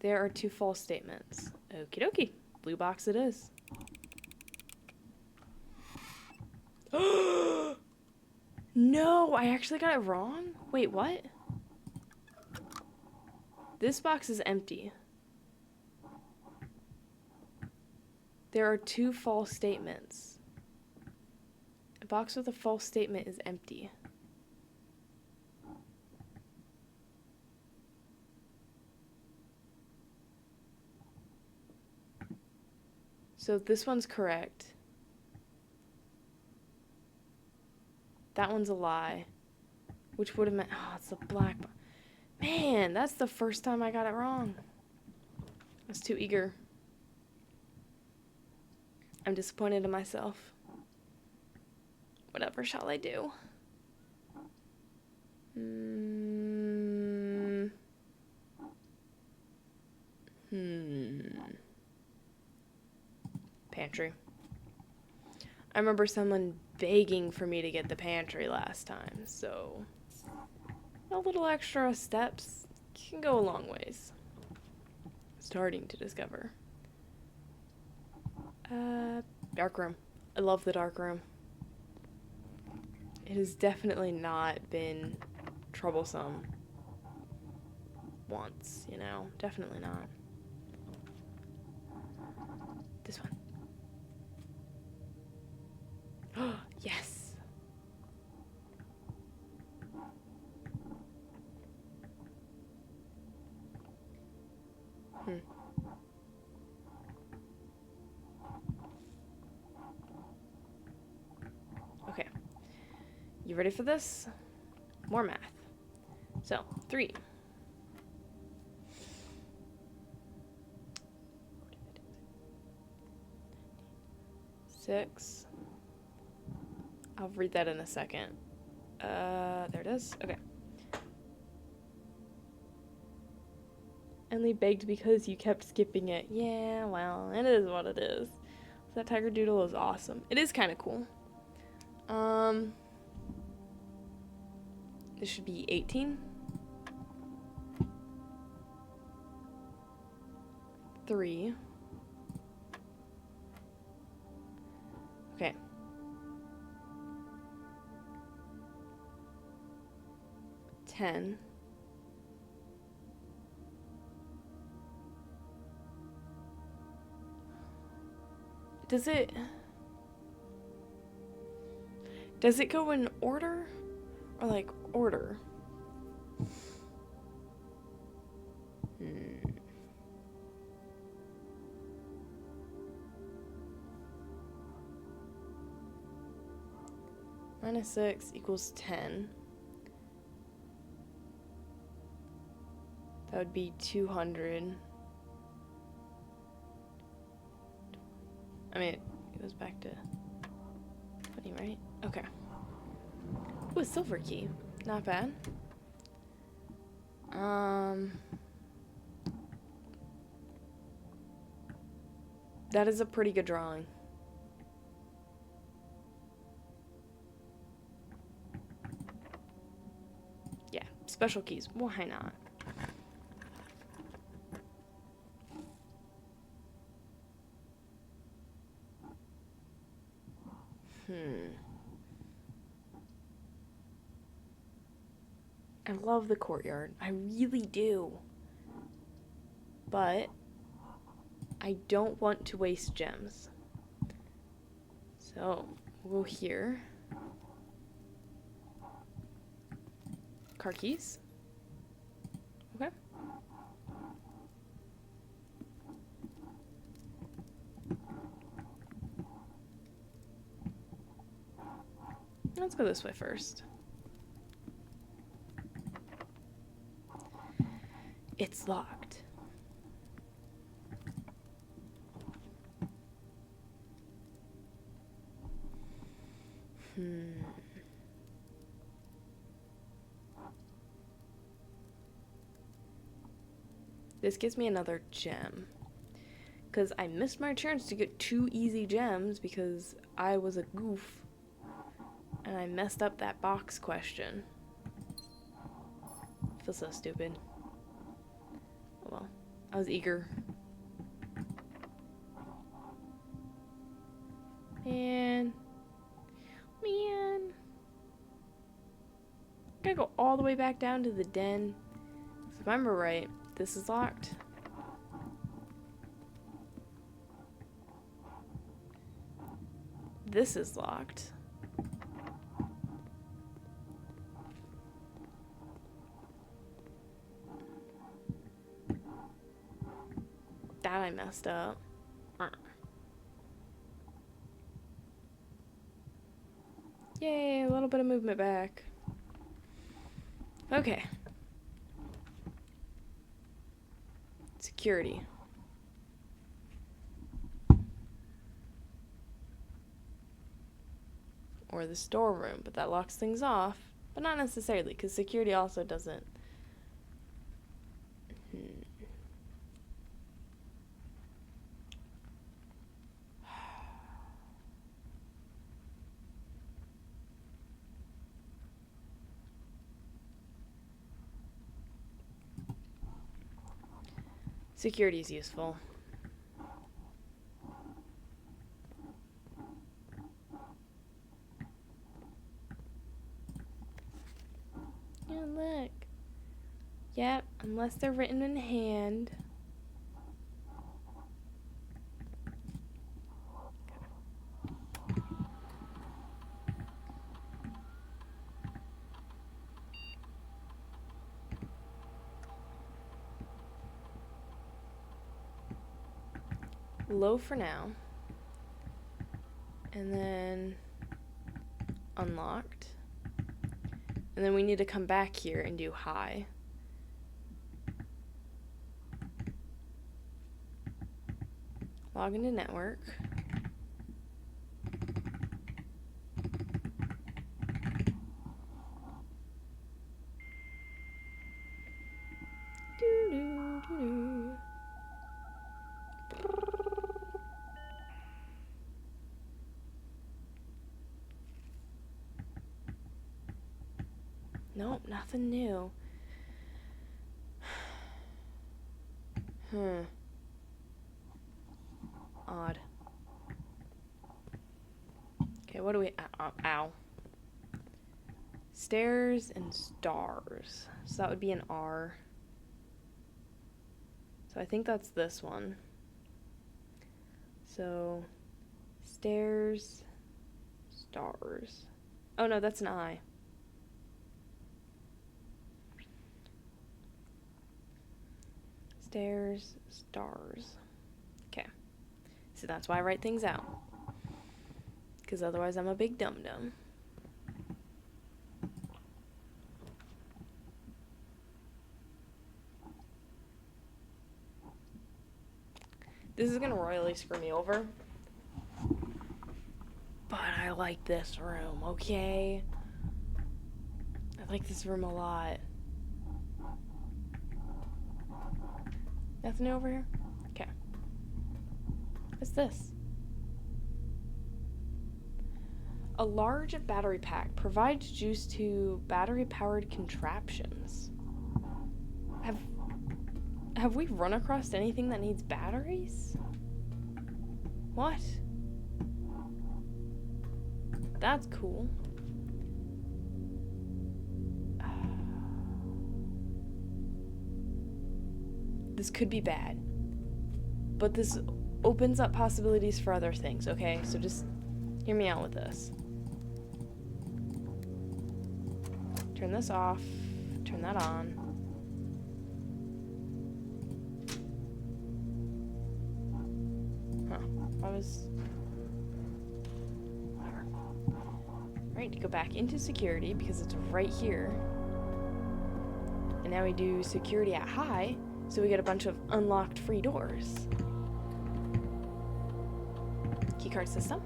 There are 2 false statements. Okie dokie. Blue box it is. No, I actually got it wrong? Wait, what? This box is empty. There are 2 false statements. A box with a false statement is empty. So this one's correct. That one's a lie. Which would have meant... Oh, it's a black... Man, that's the first time I got it wrong. I was too eager. I'm disappointed in myself. Whatever shall I do? Pantry. I remember someone begging for me to get the pantry last time, so a little extra steps can go a long ways. Starting to discover. Dark room. I love the dark room. It has definitely not been troublesome once, you know? Definitely not. This one. Yes. Okay. You ready for this? More math. So, 3. Six. I'll read that in a second. There it is. Okay. Only begged because you kept skipping it. Yeah, well, it is what it is. That tiger doodle is awesome. It is kind of cool. This should be 18. 3. Okay. 10. Does it go in order? Or like order? Minus 6 equals 10. That would be 200. I mean, it goes back to 20, right? Okay. Ooh, a silver key. Not bad. That is a pretty good drawing. Yeah, special keys. Why not? I love the courtyard. I really do. But I don't want to waste gems. So, we'll go here. Car keys. Okay. Let's go this way first. It's locked. This gives me another gem. Because I missed my chance to get 2 easy gems because I was a goof. And I messed up that box question. I feel so stupid. Oh well. I was eager. Man. Gotta go all the way back down to the den. If I remember right, this is locked. This is locked. That I messed up. Yay, a little bit of movement back. Okay. Security. Or the storeroom, but that locks things off. But not necessarily, because security also doesn't. Security is useful. Yeah, look. Yep, unless they're written in hand. Low for now. And then unlocked. And then we need to come back here and do high. Log into network. Nope, nothing new. Odd. Okay, what do we... ow. Stairs and stars. So that would be an R. So I think that's this one. So Stairs, stars. Oh no, that's an eye. Stairs, stars. Okay. So that's why I write things out. Because otherwise I'm a big dum-dum. This is gonna royally screw me over. But I like this room, okay? I like this room a lot. Nothing over here? Okay. What's this? A large battery pack provides juice to battery-powered contraptions. Have we run across anything that needs batteries? What? That's cool. This could be bad. But this opens up possibilities for other things, okay? So just hear me out with this. Turn this off. Turn that on. Whatever. Alright, to go back into security because it's right here. And now we do security at high, so we get a bunch of unlocked free doors. Keycard system.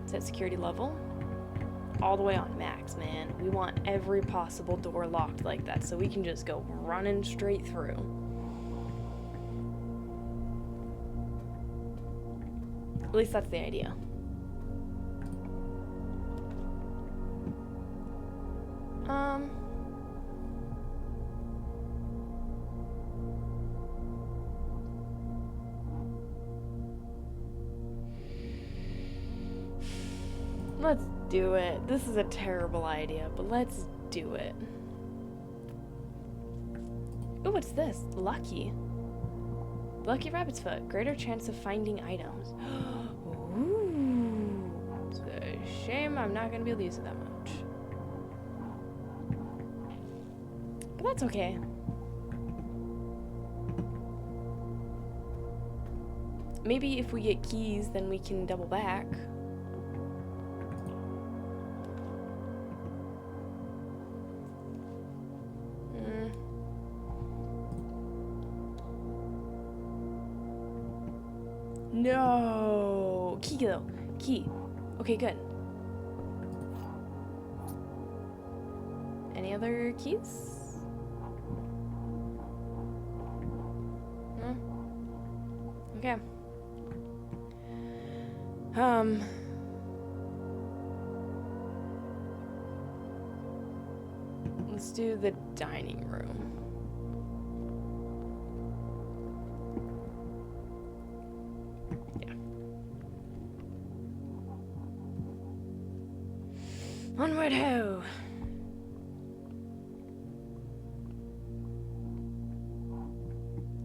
Set security level all the way on max, man. We want every possible door locked like that so we can just go running straight through. At least that's the idea. Let's do it. This is a terrible idea, but let's do it. Oh, what's this? Lucky. Lucky rabbit's foot. Greater chance of finding items. Ooh. It's a shame I'm not going to be able to use it that much. But that's okay. Maybe if we get keys, then we can double back. No! Key, though. Key. Okay, good. Any other keys? No? Okay. Let's do the dining room. Onward ho!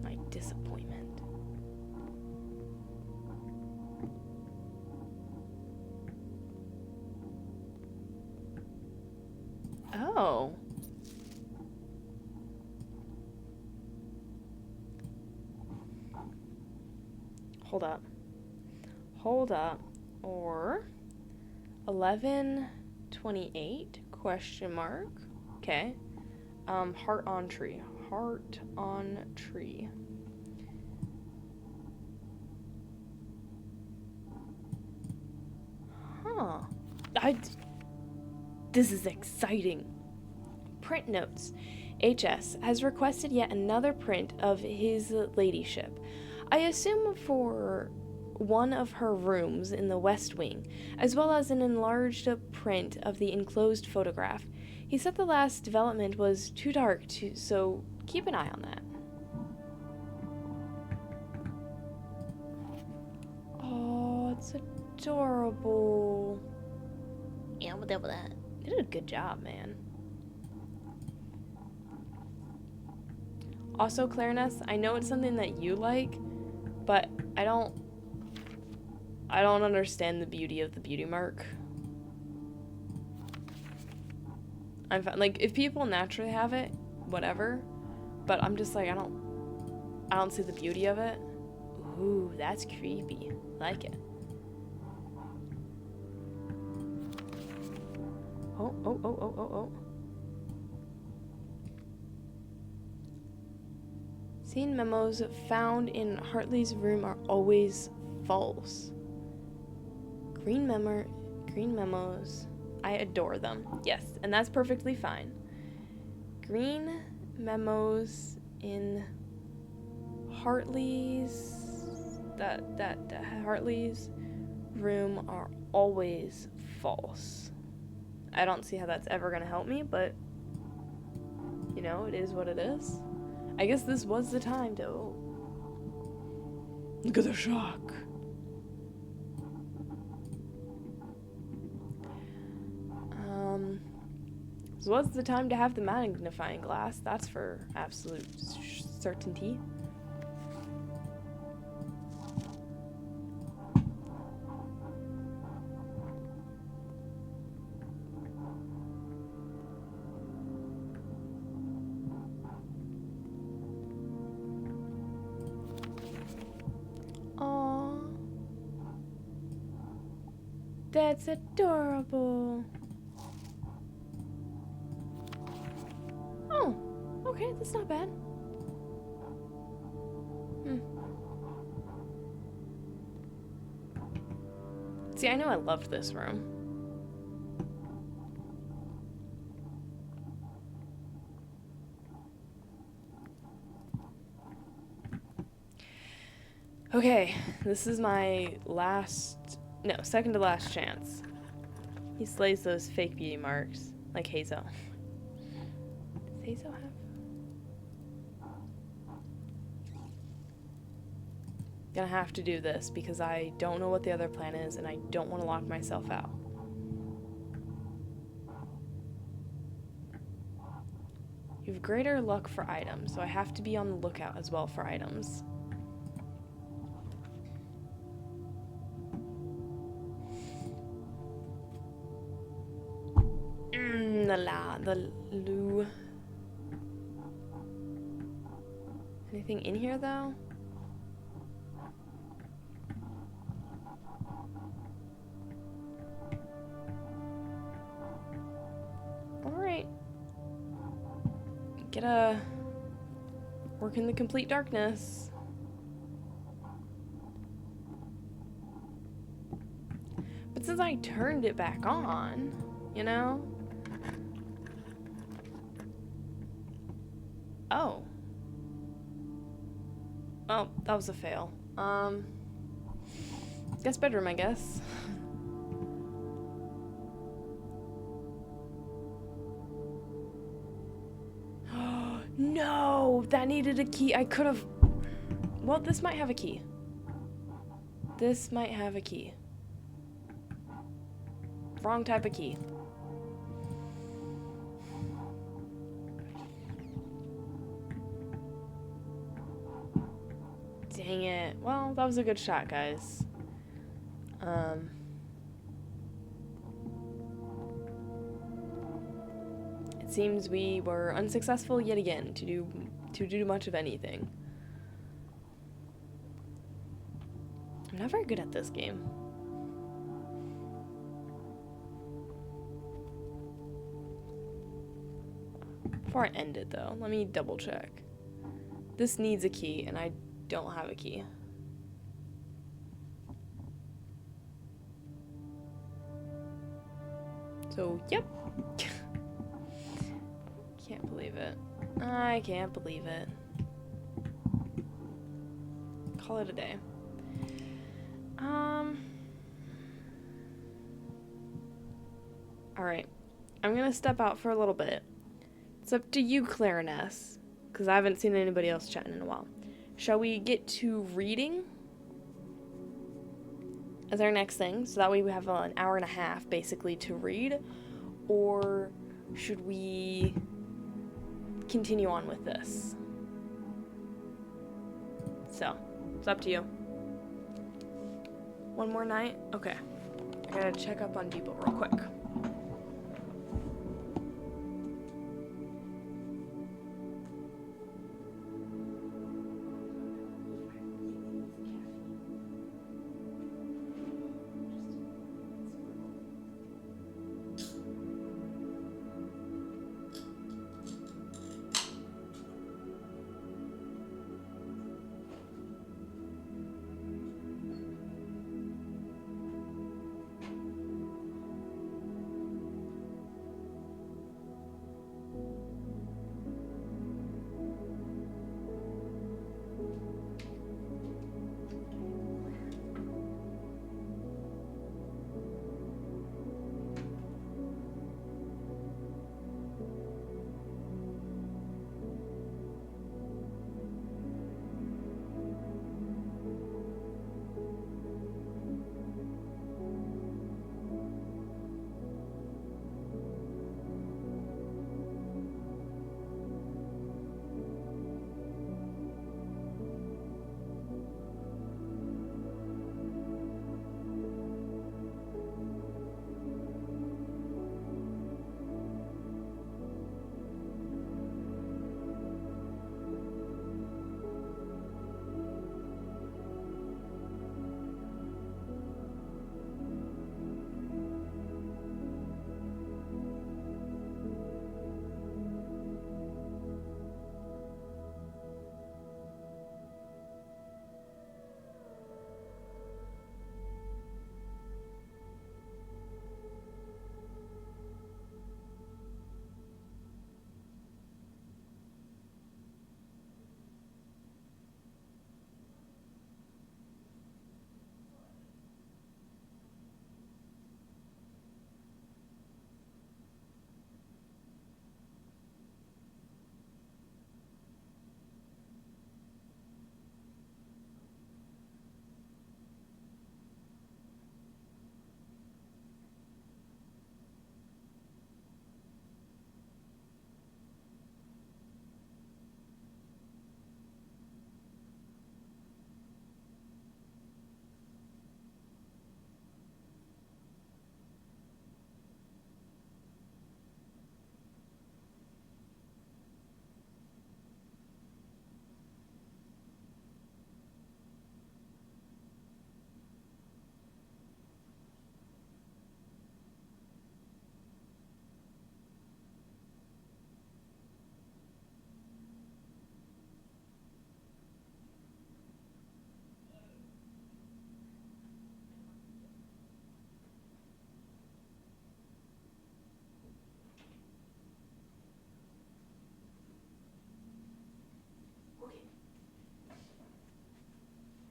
My disappointment. Oh. Hold up. Hold up. Or 1128 question mark. Okay. Heart on tree. Heart on tree. Huh. This is exciting. Print notes. HS has requested yet another print of his ladyship. I assume for one of her rooms in the West Wing, as well as an enlarged print of the enclosed photograph. He said the last development was too dark, so keep an eye on that. Oh, it's adorable. Yeah, I'm with that. You did a good job, man. Also, Clariness, I know it's something that you like, But I don't understand the beauty of the beauty mark. I'm fine. Like, if people naturally have it, whatever. But I'm just like, I don't see the beauty of it. Ooh, that's creepy. Like it. Oh. Seen memos found in Hartley's room are always false. Green memos. I adore them. Yes, and that's perfectly fine. Green memos in Hartley's Hartley's room are always false. I don't see how that's ever gonna help me, but you know, it is what it is. I guess this was the time to look at the shock. This was the time to have the magnifying glass, that's for absolute certainty. Aww. That's adorable. Oh, okay, that's not bad. See, I knew I loved this room. Okay, this is my second to last chance. He slays those fake beauty marks, like Hazel. Does Hazel have? Gonna have to do this because I don't know what the other plan is and I don't want to lock myself out. You have greater luck for items, so I have to be on the lookout as well for items. The loo. Anything in here though? Alright. Gotta work in the complete darkness. But since I turned it back on, you know? Oh. Oh, that was a fail. Guest bedroom, I guess. No! That needed a key. I could have... Well, this might have a key. This might have a key. Wrong type of key. Dang it. Well, that was a good shot, guys. It seems we were unsuccessful yet again to do much of anything. I'm not very good at this game. Before I end it, though, let me double check. This needs a key, and I don't have a key. So, yep. Can't believe it. I can't believe it. Call it a day. Alright. I'm gonna step out for a little bit. It's up to you, Clariness, because I haven't seen anybody else chatting in a while. Shall we get to reading as our next thing? So that way we have an hour and a half, basically, to read. Or should we continue on with this? So, It's up to you. One more night? Okay. I gotta check up on people real quick.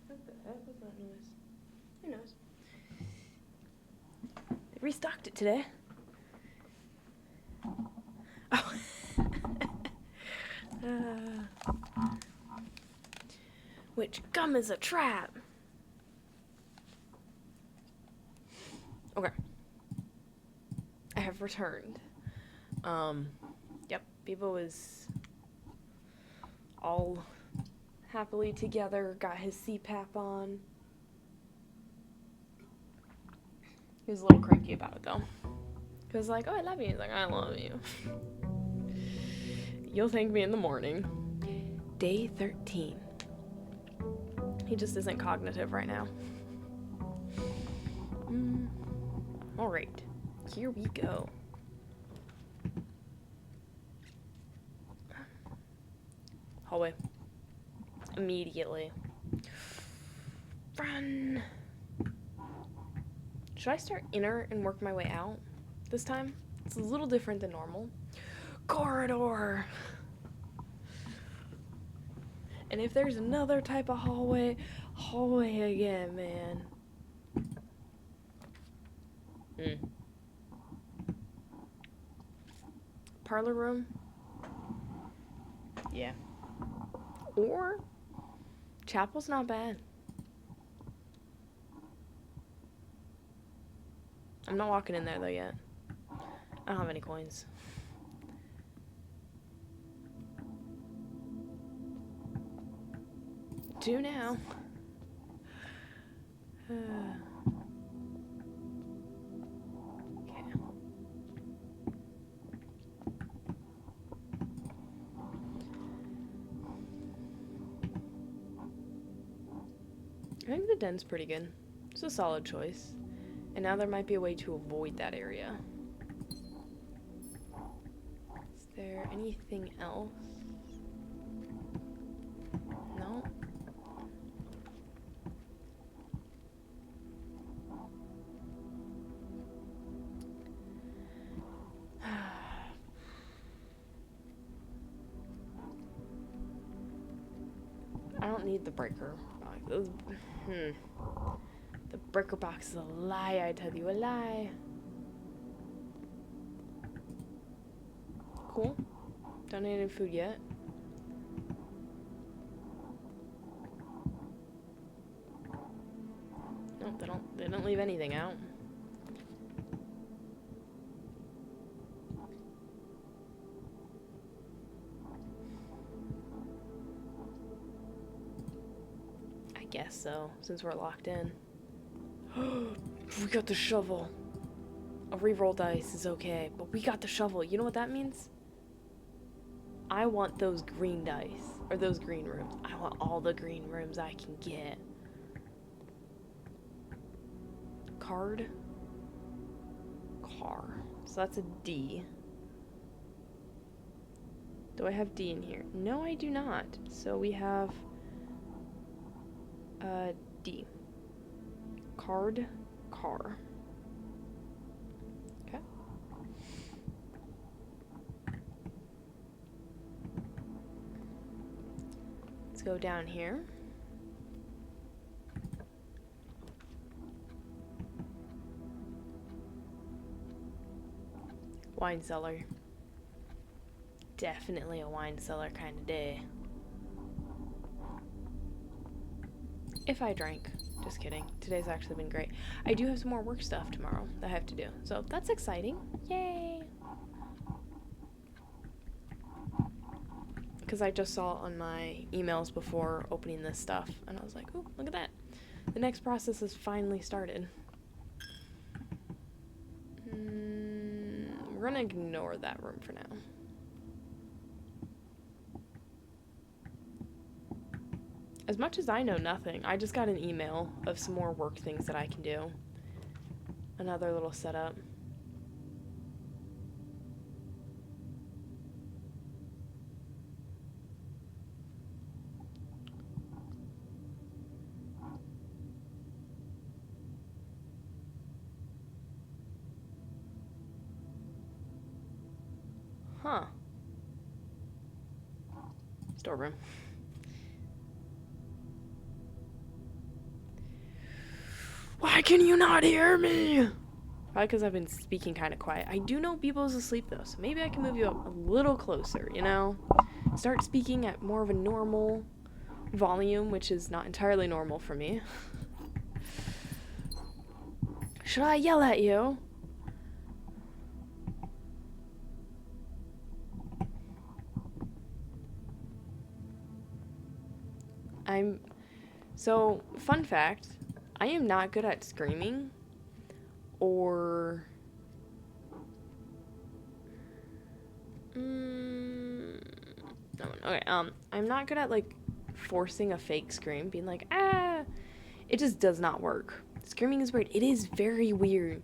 What the heck was that noise? Who knows? They restocked it today. Oh. Which gum is a trap? Okay. I have returned. Yep, Bebo was all happily together, got his CPAP on. He was a little cranky about it though. He was like, oh, I love you. He's like, I love you. You'll thank me in the morning. Day 13. He just isn't cognitive right now. Alright, here we go. Hallway. Immediately. Run! Should I start inner and work my way out this time? It's a little different than normal. Corridor! And if there's another type of hallway, hallway again, man. Parlor room? Yeah. Or chapel's not bad. I'm not walking in there though yet. I don't have any coins. Do now. I think the den's pretty good. It's a solid choice. And now there might be a way to avoid that area. Is there anything else? No? I don't need the breaker box. The breaker box is a lie, I tell you, a lie. Cool. Don't need any food yet. Nope, they don't leave anything out. I guess so, since we're locked in. We got the shovel. A reroll dice is okay, but we got the shovel. You know what that means? I want those green dice, or those green rooms. I want all the green rooms I can get. Card. Car. So that's a D. Do I have D in here? No, I do not. So we have D. Card. Car. Okay. Let's go down here. Wine cellar. Definitely a wine cellar kind of day. If I drank. Just kidding. Today's actually been great. I do have some more work stuff tomorrow that I have to do. So that's exciting. Yay! Because I just saw on my emails before opening this stuff. And I was like, ooh, look at that. The next process has finally started. We're gonna ignore that room for now. As much as I know nothing, I just got an email of some more work things that I can do. Another little setup. Huh. Storeroom. Why can you not hear me? Probably because I've been speaking kind of quiet. I do know people's asleep though, so maybe I can move you up a little closer, you know? Start speaking at more of a normal volume, which is not entirely normal for me. Should I yell at you? So, fun fact, I am not good at screaming or okay, I'm not good at like forcing a fake scream, being like, ah, it just does not work. Screaming is weird. It is very weird.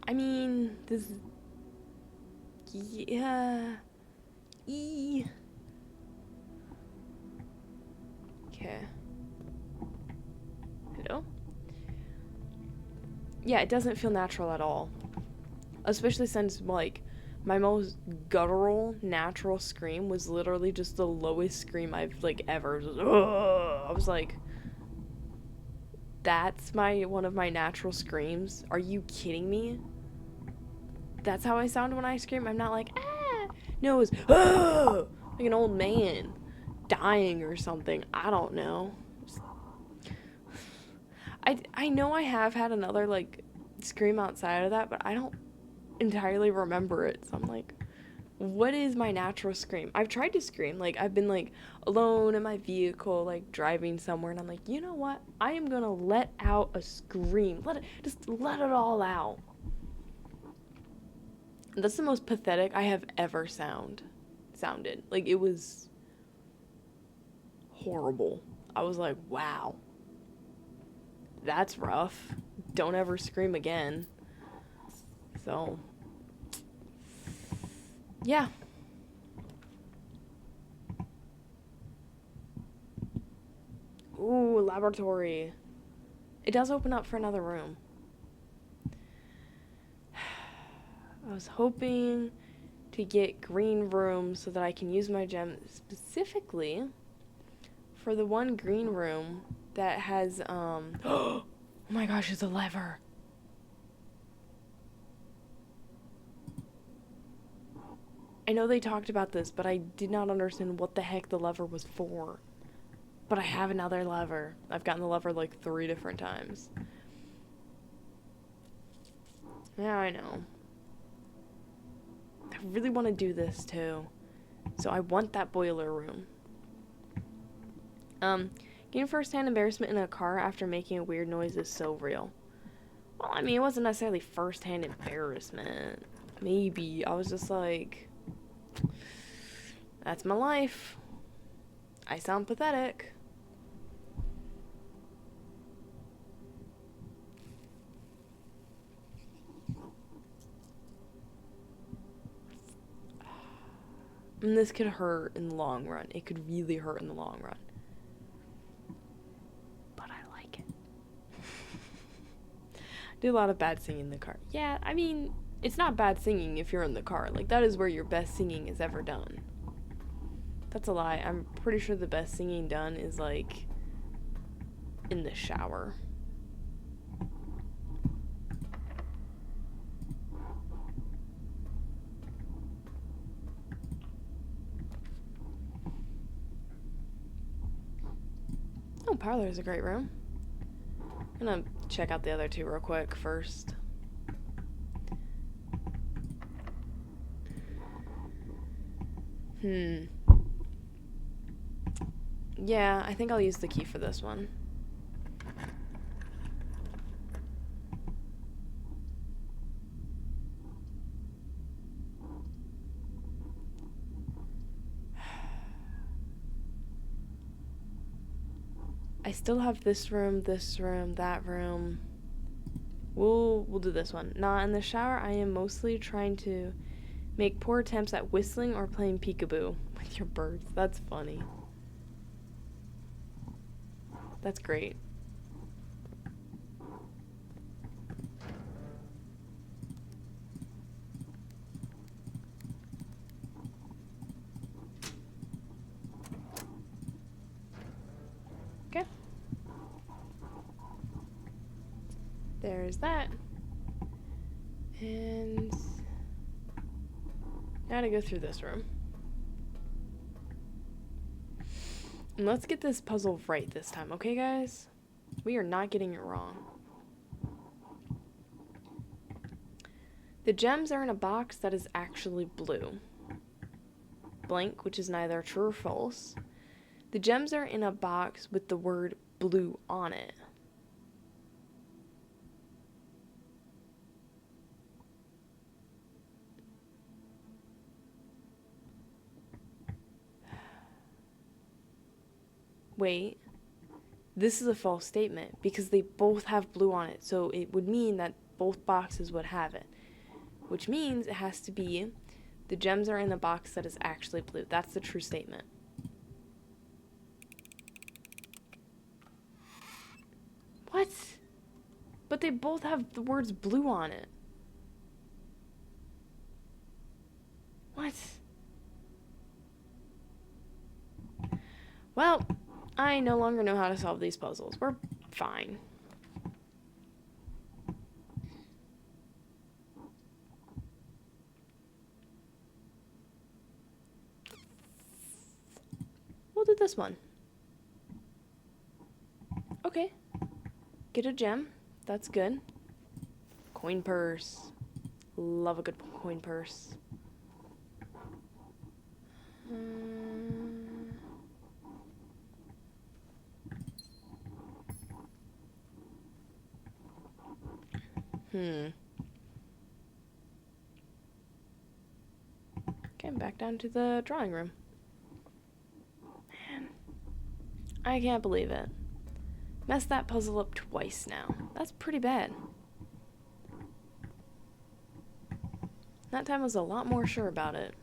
I mean, this, yeah, okay. Hello? Yeah, it doesn't feel natural at all. Especially since, like, my most guttural, natural scream was literally just the lowest scream I've, like, ever. I was like, that's one of my natural screams? Are you kidding me? That's how I sound when I scream? I'm not like, ah! No, it was, ah! Like an old man dying or something. I don't know. I know I have had another, like, scream outside of that, but I don't entirely remember it. So I'm like, what is my natural scream? I've tried to scream. Like, I've been, like, alone in my vehicle, like, driving somewhere, and I'm like, you know what? I am gonna let out a scream. Just let it all out. That's the most pathetic I have ever sounded. Like, it was horrible. I was like, wow, that's rough. Don't ever scream again. So, yeah. Ooh, laboratory. It does open up for another room. I was hoping to get green room so that I can use my gem specifically for the one green room that has, oh my gosh, it's a lever. I know they talked about this, but I did not understand what the heck the lever was for. But I have another lever. I've gotten the lever like 3 different times. Yeah, I know. I really want to do this too. So I want that boiler room. Getting first-hand embarrassment in a car after making a weird noise is so real. Well, I mean, it wasn't necessarily first-hand embarrassment. Maybe. I was just like, that's my life. I sound pathetic. And this could hurt in the long run. It could really hurt in the long run. But I like it. Do a lot of bad singing in the car. Yeah, I mean, it's not bad singing if you're in the car. Like, that is where your best singing is ever done. That's a lie. I'm pretty sure the best singing done is, like, in the shower. Oh, parlor is a great room. I'm gonna check out the other 2 real quick first. Yeah, I think I'll use the key for this one. I still have this room, that room. We'll do this one. Nah, in the shower, I am mostly trying to make poor attempts at whistling or playing peekaboo with your birds. That's funny. That's great. Okay. There's that. And now to go through this room. And let's get this puzzle right this time, okay, guys? We are not getting it wrong. The gems are in a box that is actually blue. Blank, which is neither true or false. The gems are in a box with the word blue on it. Wait, this is a false statement because they both have blue on it, so it would mean that both boxes would have it, which means it has to be the gems are in the box that is actually blue. That's the true statement. What? But they both have the words blue on it. What? Well, I no longer know how to solve these puzzles. We're fine. We'll do this one. Okay. Get a gem. That's good. Coin purse. Love a good coin purse. Okay, I'm back down to the drawing room. Man, I can't believe it. Messed that puzzle up twice now. That's pretty bad. That time I was a lot more sure about it.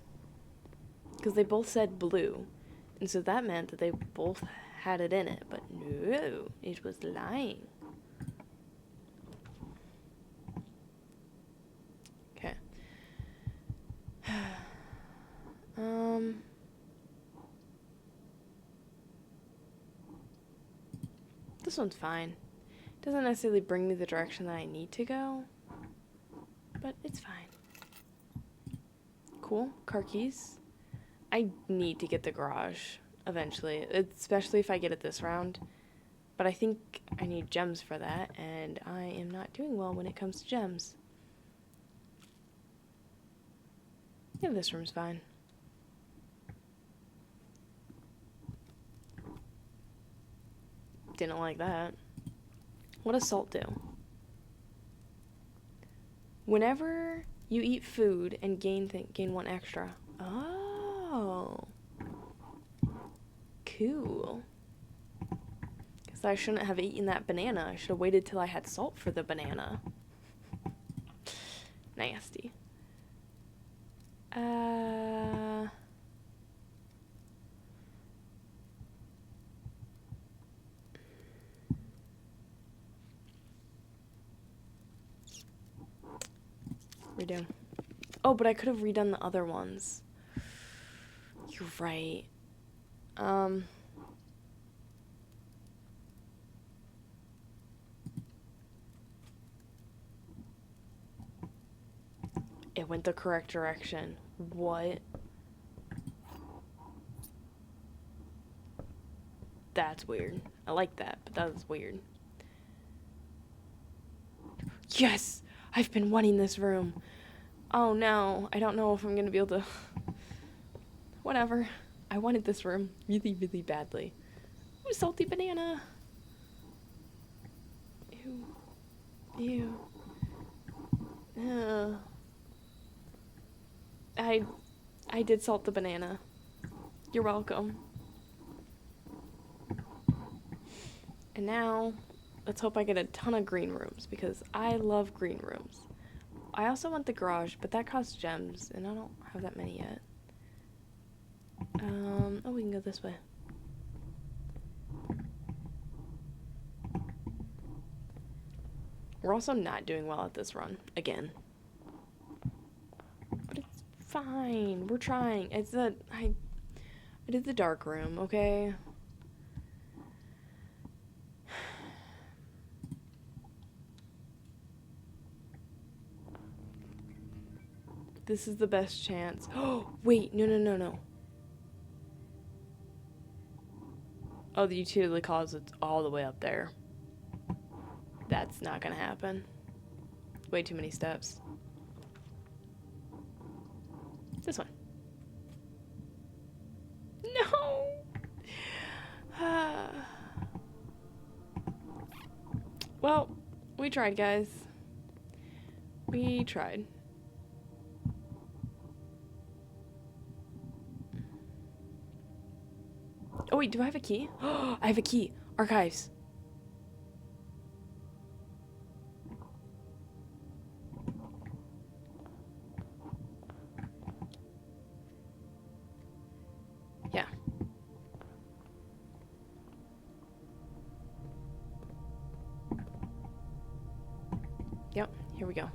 Because they both said blue. And so that meant that they both had it in it. But no, it was lying. Okay. This one's fine. Doesn't necessarily bring me the direction that I need to go. But it's fine. Cool. Car keys. I need to get the garage eventually, especially if I get it this round. But I think I need gems for that, and I am not doing well when it comes to gems. Yeah, this room's fine. Didn't like that. What does salt do? Whenever you eat food and gain 1 extra. Oh. Cool. Because I shouldn't have eaten that banana. I should have waited till I had salt for the banana. Nasty. Redo. Oh, but I could have redone the other ones. You're right. It went the correct direction. What? That's weird. I like that, but that was weird. Yes! I've been wanting this room. Oh no, I don't know if I'm gonna be able to... Whatever. I wanted this room really, really badly. Ooh, salty banana. Ew. Ew. I did salt the banana. You're welcome. And now, let's hope I get a ton of green rooms, because I love green rooms. I also want the garage, but that costs gems, and I don't have that many yet. Oh, we can go this way. We're also not doing well at this run, again. But it's fine, we're trying. I did the dark room, okay? This is the best chance. Oh, wait, no. Oh, the utility closet's all the way up there. That's not gonna happen. Way too many steps. This one. No! Well, we tried, guys. We tried. Oh wait, do I have a key? I have a key. Archives. Yeah. Yep, here we go.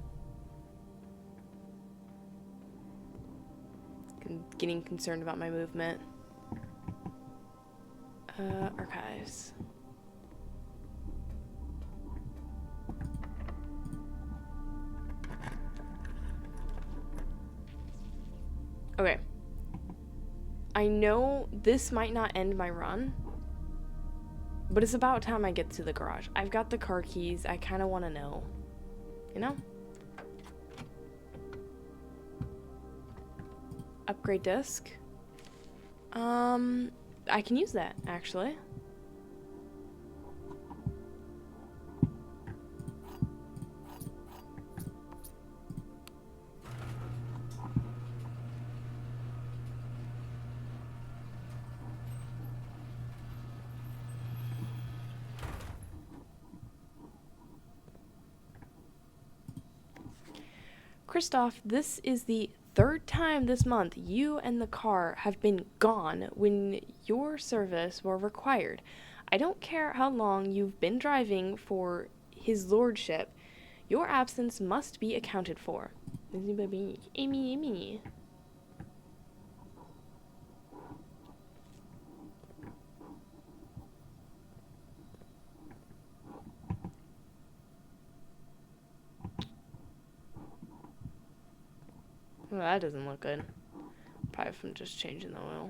Getting concerned about my movement. Archives. Okay. I know this might not end my run, but it's about time I get to the garage. I've got the car keys. I kind of want to know. You know? Upgrade disc. I can use that, actually. Kristoff, this is the third time this month you and the car have been gone when your service were required. I don't care how long you've been driving for his lordship. Your absence must be accounted for. Amy. Well, that doesn't look good. Probably from just changing the oil.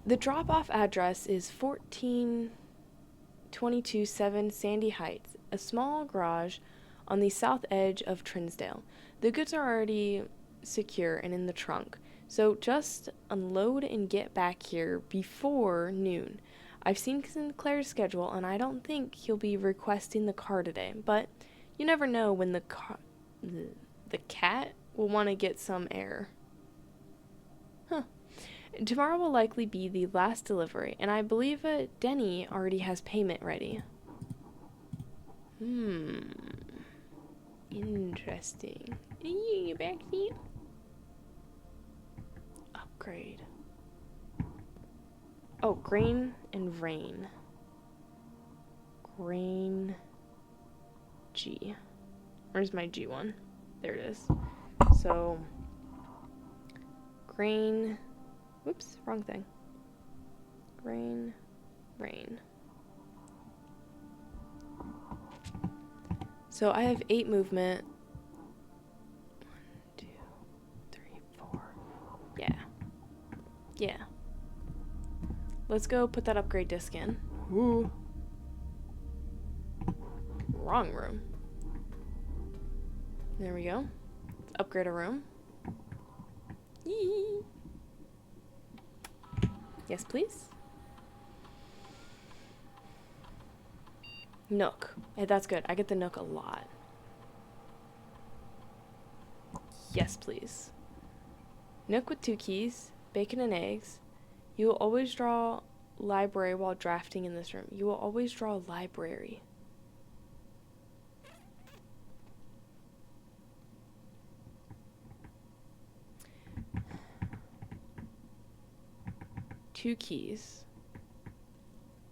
The drop-off address is 14227 Sandy Heights, a small garage on the south edge of Trinsdale. The goods are already secure and in the trunk, so just unload and get back here before noon. I've seen Sinclair's schedule, and I don't think he'll be requesting the car today, but you never know when the cat will want to get some air. Huh. Tomorrow will likely be the last delivery, and I believe Denny already has payment ready. Interesting. Get back here. Upgrade. Oh, grain and rain. Grain G. Where's my G one? There it is. So, grain. Whoops, wrong thing. Grain, rain. So I have 8 movement. 1, 2, 3, 4. Yeah. Let's go put that upgrade disc in. Ooh. Wrong room. There we go. Let's upgrade a room. Yee. Yes, please. Nook. Hey, that's good. I get the Nook a lot. Yes, please. Nook with 2 keys, bacon and eggs. You will always draw library while drafting in this room. You will always draw library. Two keys.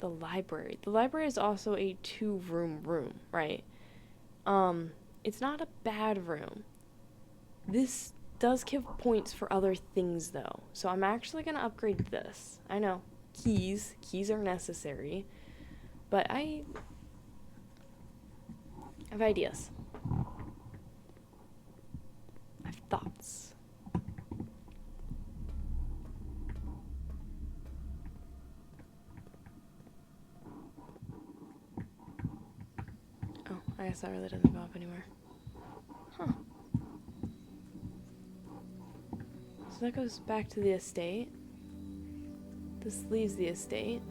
The library. The library is also a 2-room room, right? It's not a bad room. This does give points for other things, though. So I'm actually going to upgrade this. I know. Keys. Keys are necessary. But I have ideas. I have thoughts. Oh, I guess that really doesn't go up anywhere. Huh. So that goes back to the estate. This leaves the estate.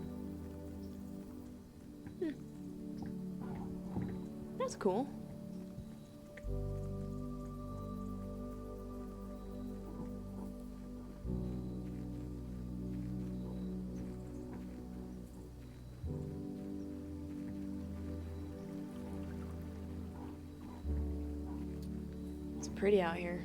That's cool. It's pretty out here.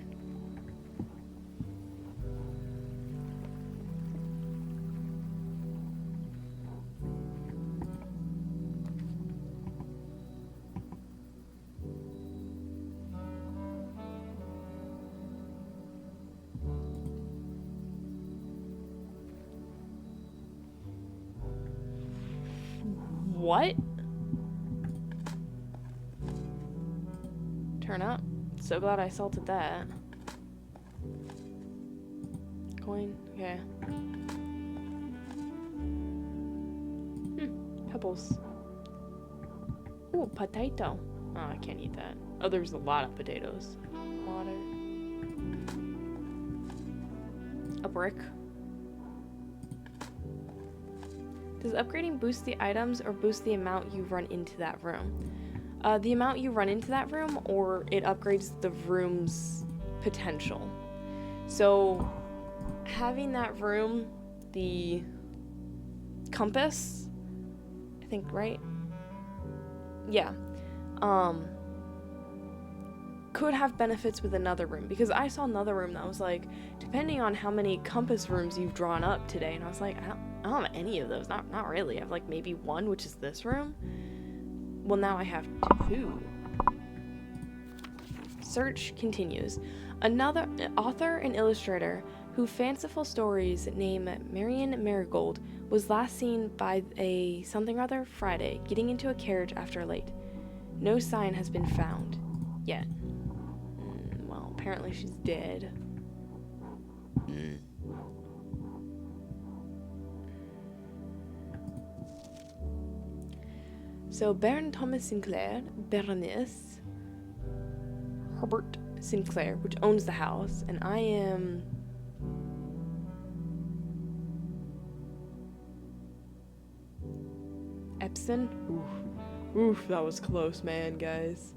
What? Turn up. So glad I salted that. Coin. Okay. Pebbles. Ooh, potato. Oh, I can't eat that. Oh, there's a lot of potatoes. Water. A brick. Does upgrading boost the items or boost the amount you run into that room? The amount you run into that room, or it upgrades the room's potential. So, having that room, the compass, I think, right? Yeah. Could have benefits with another room, because I saw another room that was like, depending on how many compass rooms you've drawn up today, and I was like, I don't have any of those. Not really. I have like maybe one, which is this room. Well, now I have two. Search continues. Another author and illustrator who fanciful stories named Marion Marigold was last seen by a something or other Friday getting into a carriage after late. No sign has been found yet. Well, apparently she's dead. So Baron Thomas Sinclair, Baroness Herbert Sinclair, which owns the house, and I am Epson. Oof, that was close, man, guys.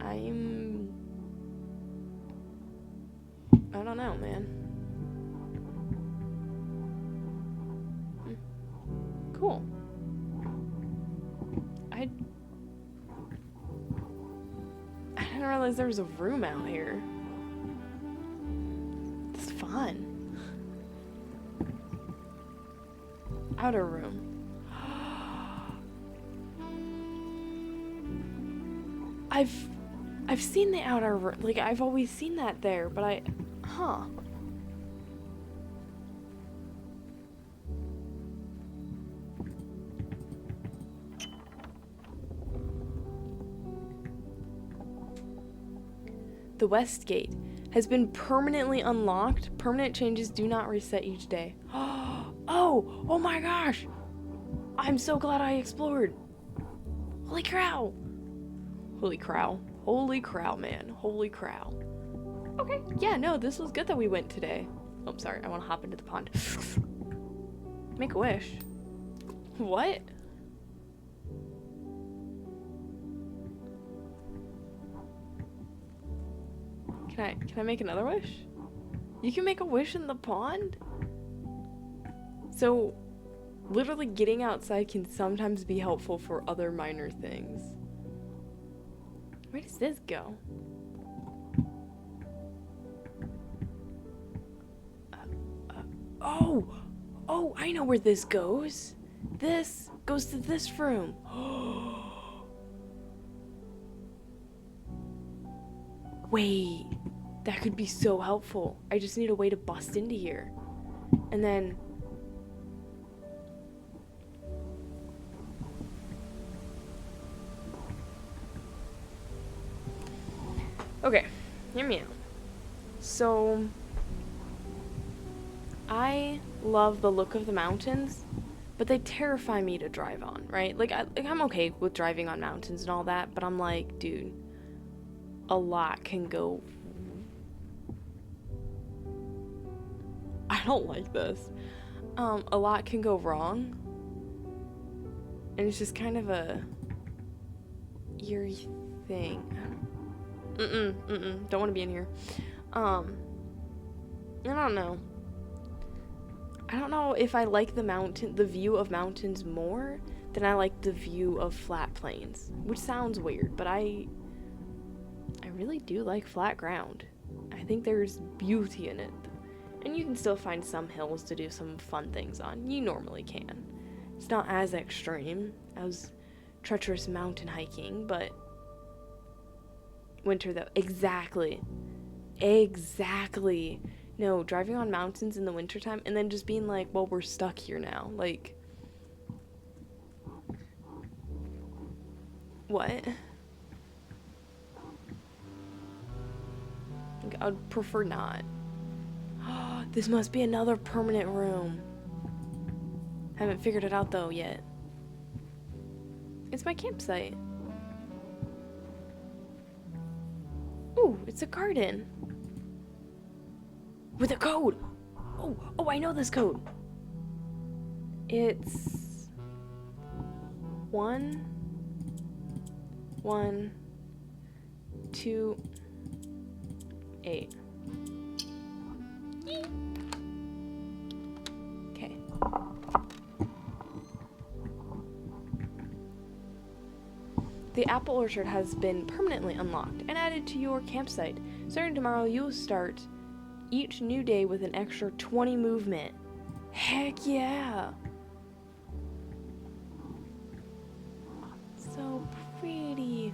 I don't know, man. Cool. I didn't realize there was a room out here. It's fun. Outer room. I've seen the outer room. Like, I've always seen that there, but The West Gate has been permanently unlocked. Permanent changes do not reset each day. Oh my gosh! I'm so glad I explored. Holy crow! Holy crow, man. Holy crow. Okay, yeah, no, this was good that we went today. Oh, sorry, I want to hop into the pond. Make a wish. What? Can I make another wish? You can make a wish in the pond? So, literally getting outside can sometimes be helpful for other minor things. Where does this go? Oh, I know where this goes. This goes to this room. Wait, that could be so helpful. I just need a way to bust into here. And then... Okay, hear me out. So, I love the look of the mountains, but they terrify me to drive on, right? Like I'm okay with driving on mountains and all that, but I'm like, dude, a lot can go... I don't like this. A lot can go wrong, and it's just kind of a eerie thing. Don't want to be in here. I don't know. I don't know if I like the view of mountains more than I like the view of flat plains, which sounds weird, but I really do like flat ground. I think there's beauty in it. And you can still find some hills to do some fun things on. You normally can. It's not as extreme as treacherous mountain hiking, but winter though. Exactly. No, driving on mountains in the wintertime and then just being like, well, we're stuck here now. Like, what? I'd prefer not. This must be another permanent room. Haven't figured it out though yet. It's my campsite. Ooh, it's a garden. With a code. Oh, I know this code. It's 1 1 2 8. Okay. The apple orchard has been permanently unlocked and added to your campsite. Starting tomorrow, you'll start each new day with an extra 20 movement. Heck yeah! So pretty.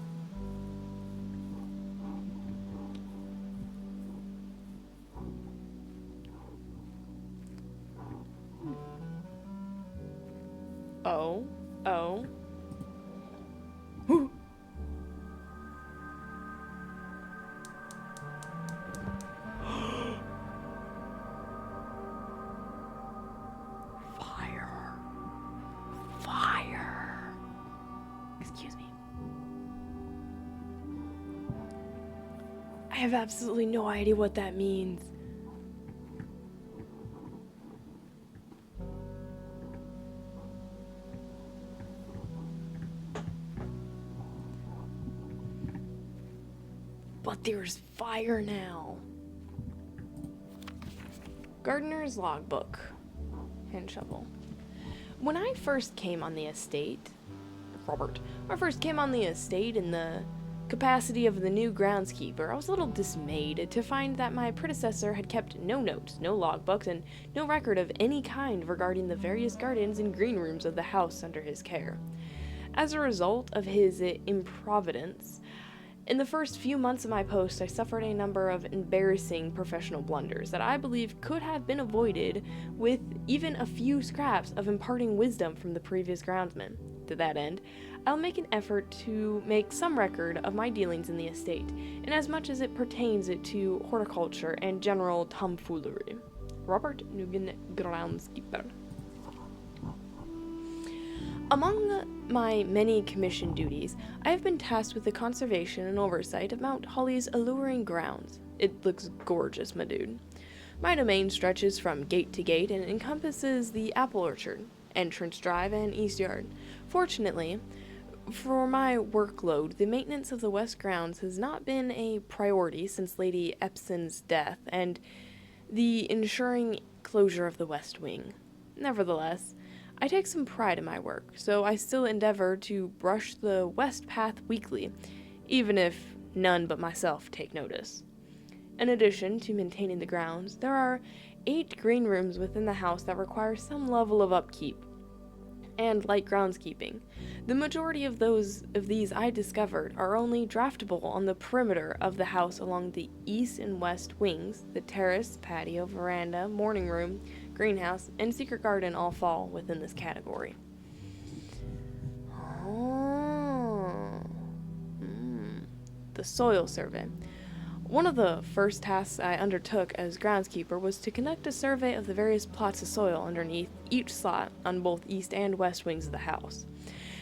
Oh. Fire. Excuse me. I have absolutely no idea what that means. But there's fire now. Gardener's logbook. Hand shovel. When I first came on the estate, in the capacity of the new groundskeeper, I was a little dismayed to find that my predecessor had kept no notes, no logbooks, and no record of any kind regarding the various gardens and green rooms of the house under his care. As a result of his improvidence, in the first few months of my post, I suffered a number of embarrassing professional blunders that I believe could have been avoided with even a few scraps of imparting wisdom from the previous groundsman. To that end, I'll make an effort to make some record of my dealings in the estate, in as much as it pertains to horticulture and general tomfoolery. Robert Nugan, groundskeeper. Among my many commission duties, I have been tasked with the conservation and oversight of Mount Holly's alluring grounds. It looks gorgeous, my dude. My domain stretches from gate to gate and encompasses the apple orchard, entrance drive, and east yard. Fortunately, for my workload, the maintenance of the west grounds has not been a priority since Lady Epson's death and the ensuring closure of the west wing. Nevertheless, I take some pride in my work, so I still endeavor to brush the west path weekly, even if none but myself take notice. In addition to maintaining the grounds, there are 8 green rooms within the house that require some level of upkeep and light groundskeeping. The majority of these I discovered are only draftable on the perimeter of the house along the east and west wings. The terrace, patio, veranda, morning room, greenhouse, and secret garden all fall within this category. The soil survey. One of the first tasks I undertook as groundskeeper was to conduct a survey of the various plots of soil underneath each slot on both east and west wings of the house.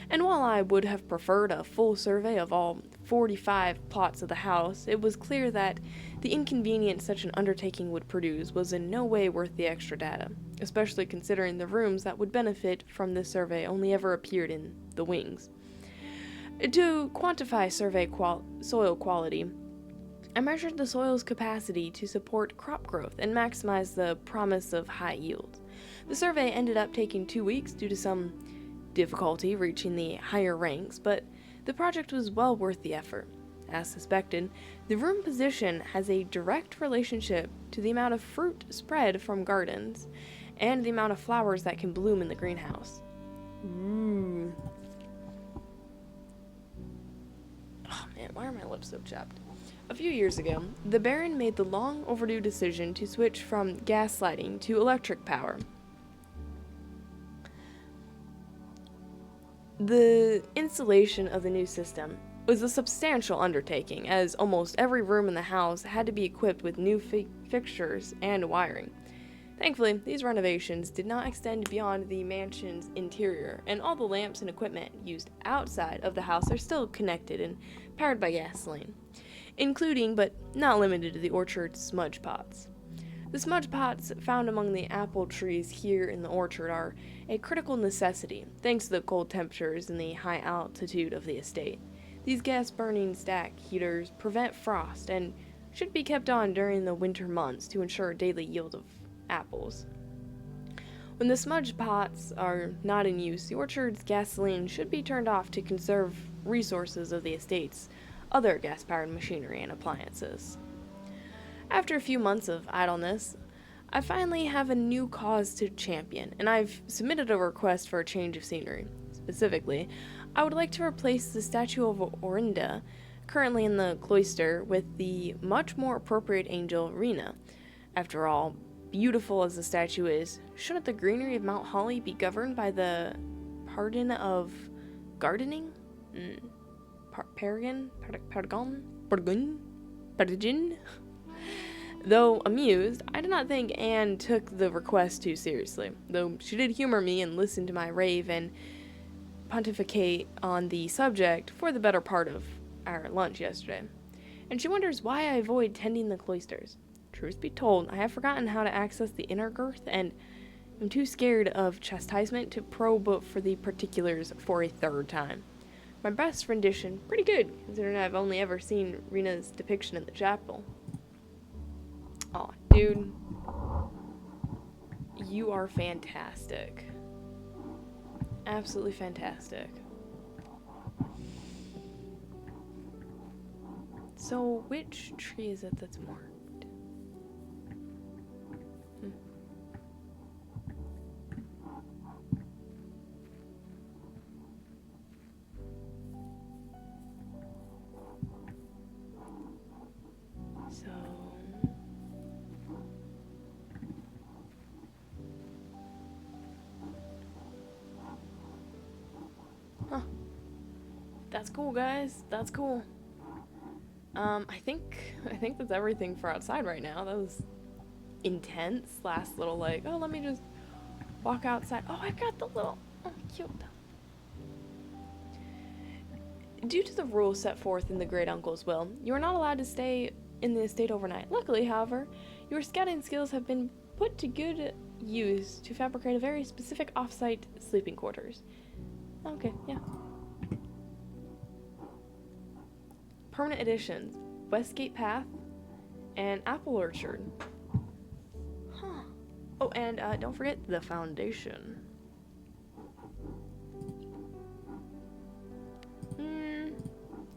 And while I would have preferred a full survey of all 45 plots of the house, it was clear that the inconvenience such an undertaking would produce was in no way worth the extra data, especially considering the rooms that would benefit from this survey only ever appeared in the wings. To quantify survey soil quality, I measured the soil's capacity to support crop growth and maximize the promise of high yields. The survey ended up taking 2 weeks due to some difficulty reaching the higher ranks, but the project was well worth the effort. As suspected, the room position has a direct relationship to the amount of fruit spread from gardens and the amount of flowers that can bloom in the greenhouse. Ooh. Oh man, why are my lips so chapped? A few years ago, the Baron made the long overdue decision to switch from gas lighting to electric power. The installation of the new system was a substantial undertaking, as almost every room in the house had to be equipped with new fixtures and wiring. Thankfully, these renovations did not extend beyond the mansion's interior, and all the lamps and equipment used outside of the house are still connected and powered by gasoline, including but not limited to the orchard's smudge pots. The smudge pots found among the apple trees here in the orchard are a critical necessity, thanks to the cold temperatures and the high altitude of the estate. These gas-burning stack heaters prevent frost and should be kept on during the winter months to ensure a daily yield of apples. When the smudge pots are not in use, the orchard's gasoline should be turned off to conserve resources of the estate's other gas-powered machinery and appliances. After a few months of idleness, I finally have a new cause to champion, and I've submitted a request for a change of scenery. Specifically, I would like to replace the statue of Orinda, currently in the cloister, with the much more appropriate angel Rena. After all, beautiful as the statue is, shouldn't the greenery of Mount Holly be governed by the pardon of gardening? Paragon? Though amused, I did not think Anne took the request too seriously, though she did humor me and listen to my rave and pontificate on the subject for the better part of our lunch yesterday. And she wonders why I avoid tending the cloisters. Truth be told, I have forgotten how to access the inner girth, and I'm too scared of chastisement to probe for the particulars for a third time. My best rendition, pretty good, considering I've only ever seen Rena's depiction in the chapel. Aw, dude. You are fantastic. Absolutely fantastic. So, which tree is it that's marked? So... Huh. That's cool, guys. That's cool. I think that's everything for outside right now. That was intense. Last little like, oh, let me just walk outside. Oh, I got the little, oh, cute. Due to the rules set forth in the great uncle's will, you are not allowed to stay in the estate overnight. Luckily, however, your scouting skills have been put to good use to fabricate a very specific off-site sleeping quarters. Okay, yeah. Permanent additions: Westgate Path and Apple Orchard. Huh. Oh, and don't forget the foundation.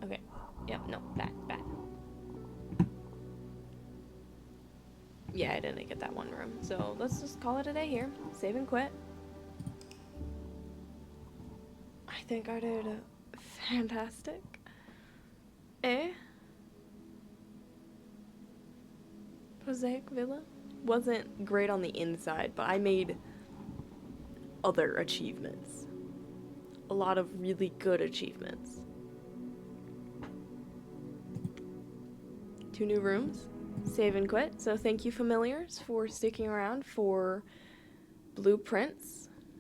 Okay. Yep, no, that. Yeah, I didn't get that one room. So let's just call it a day here. Save and quit. I think I did fantastic. Prosaic Villa wasn't great on the inside, but I made other achievements. A lot of really good achievements. 2 new rooms. Save and quit. So thank you, familiars, for sticking around for blueprints.